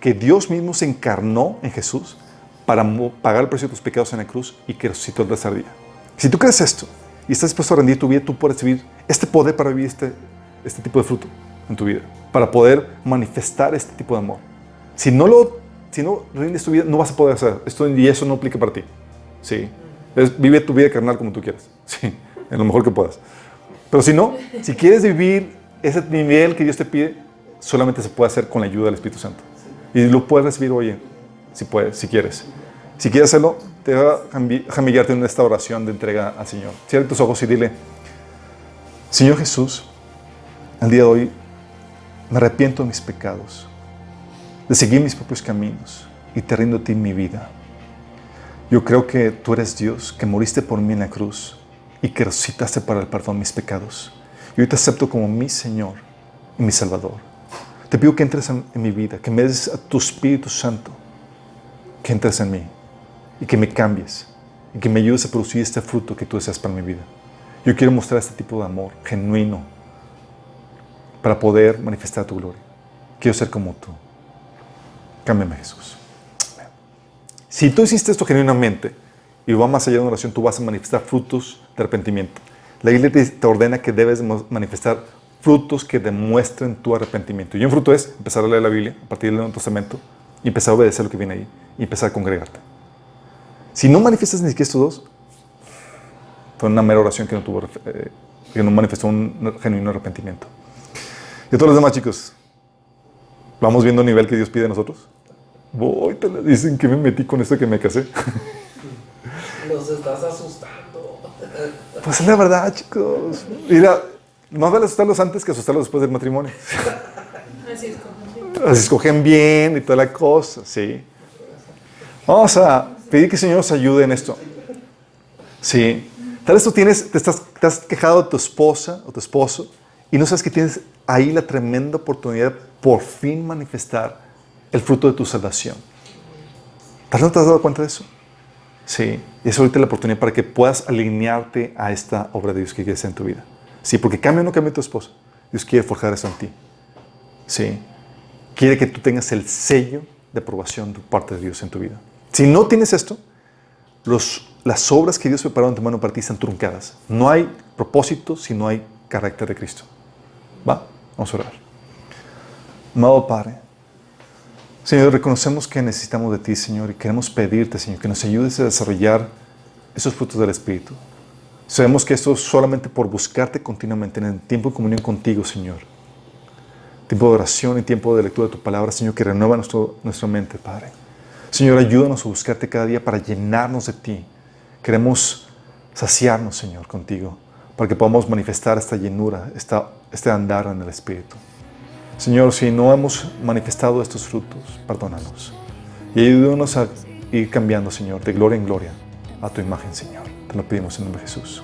que Dios mismo se encarnó en Jesús para pagar el precio de tus pecados en la cruz y que resucitó el tercer día. Si tú crees esto y estás dispuesto a rendir tu vida, tú puedes recibir este poder para vivir este tipo de fruto en tu vida, para poder manifestar este tipo de amor. Si no rindes tu vida, no vas a poder hacer esto y eso no aplica para ti. Sí. Vive tu vida carnal como tú quieras. Sí. En lo mejor que puedas. Pero si no, si quieres vivir ese nivel que Dios te pide, solamente se puede hacer con la ayuda del Espíritu Santo. Y lo puedes recibir hoy, si puedes, si quieres. Si quieres hacerlo, déjame guiarte en esta oración de entrega al Señor. Cierra tus ojos y dile, Señor Jesús, el día de hoy me arrepiento de mis pecados, de seguir mis propios caminos y te rindo a ti mi vida. Yo creo que tú eres Dios, que moriste por mí en la cruz y que resucitaste para el perdón de mis pecados. Y hoy te acepto como mi Señor y mi Salvador. Te pido que entres en mi vida, que me des a tu Espíritu Santo, que entres en mí y que me cambies y que me ayudes a producir este fruto que tú deseas para mi vida. Yo quiero mostrar este tipo de amor genuino para poder manifestar tu gloria. Quiero ser como tú. Cámbiame, Jesús. Si tú hiciste esto genuinamente y va más allá de una oración, tú vas a manifestar frutos de arrepentimiento. La Biblia te ordena que debes manifestar frutos que demuestren tu arrepentimiento. Y un fruto es empezar a leer la Biblia a partir del Nuevo Testamento y empezar a obedecer lo que viene ahí y empezar a congregarte. Si no manifiestas ni siquiera estos dos, fue una mera oración que no manifestó un genuino arrepentimiento. Y todos los demás, chicos, ¿vamos viendo el nivel que Dios pide de nosotros? Dicen que me metí con esto que me casé. Nos estás asustando. Pues es la verdad, chicos. Mira, más vale asustarlos antes que asustarlos después del matrimonio. Así escogen bien y toda la cosa, sí. Vamos a pedir que el Señor nos ayude en esto. Sí. Tal vez tú te has quejado de tu esposa o tu esposo y no sabes que tienes ahí la tremenda oportunidad de por fin manifestar el fruto de tu salvación. ¿Tal vez no te has dado cuenta de eso? Sí. Y es ahorita la oportunidad para que puedas alinearte a esta obra de Dios que quieres en tu vida. Sí, porque cambia o no cambia tu esposo. Dios quiere forjar eso en ti. Sí. Quiere que tú tengas el sello de aprobación de parte de Dios en tu vida. Si no tienes esto, las obras que Dios preparó en tu mano para ti están truncadas. No hay propósito si no hay carácter de Cristo. ¿Va? Vamos a orar. Amado Padre, Señor, reconocemos que necesitamos de ti, Señor, y queremos pedirte, Señor, que nos ayudes a desarrollar esos frutos del Espíritu. Sabemos que esto es solamente por buscarte continuamente en el tiempo de comunión contigo, Señor. Tiempo de oración y tiempo de lectura de tu palabra, Señor, que renueva nuestra mente, Padre. Señor, ayúdanos a buscarte cada día para llenarnos de ti. Queremos saciarnos, Señor, contigo, para que podamos manifestar esta llenura, este andar en el Espíritu. Señor, si no hemos manifestado estos frutos, perdónanos. Y ayúdanos a ir cambiando, Señor, de gloria en gloria a tu imagen, Señor. Te lo pedimos en el nombre de Jesús.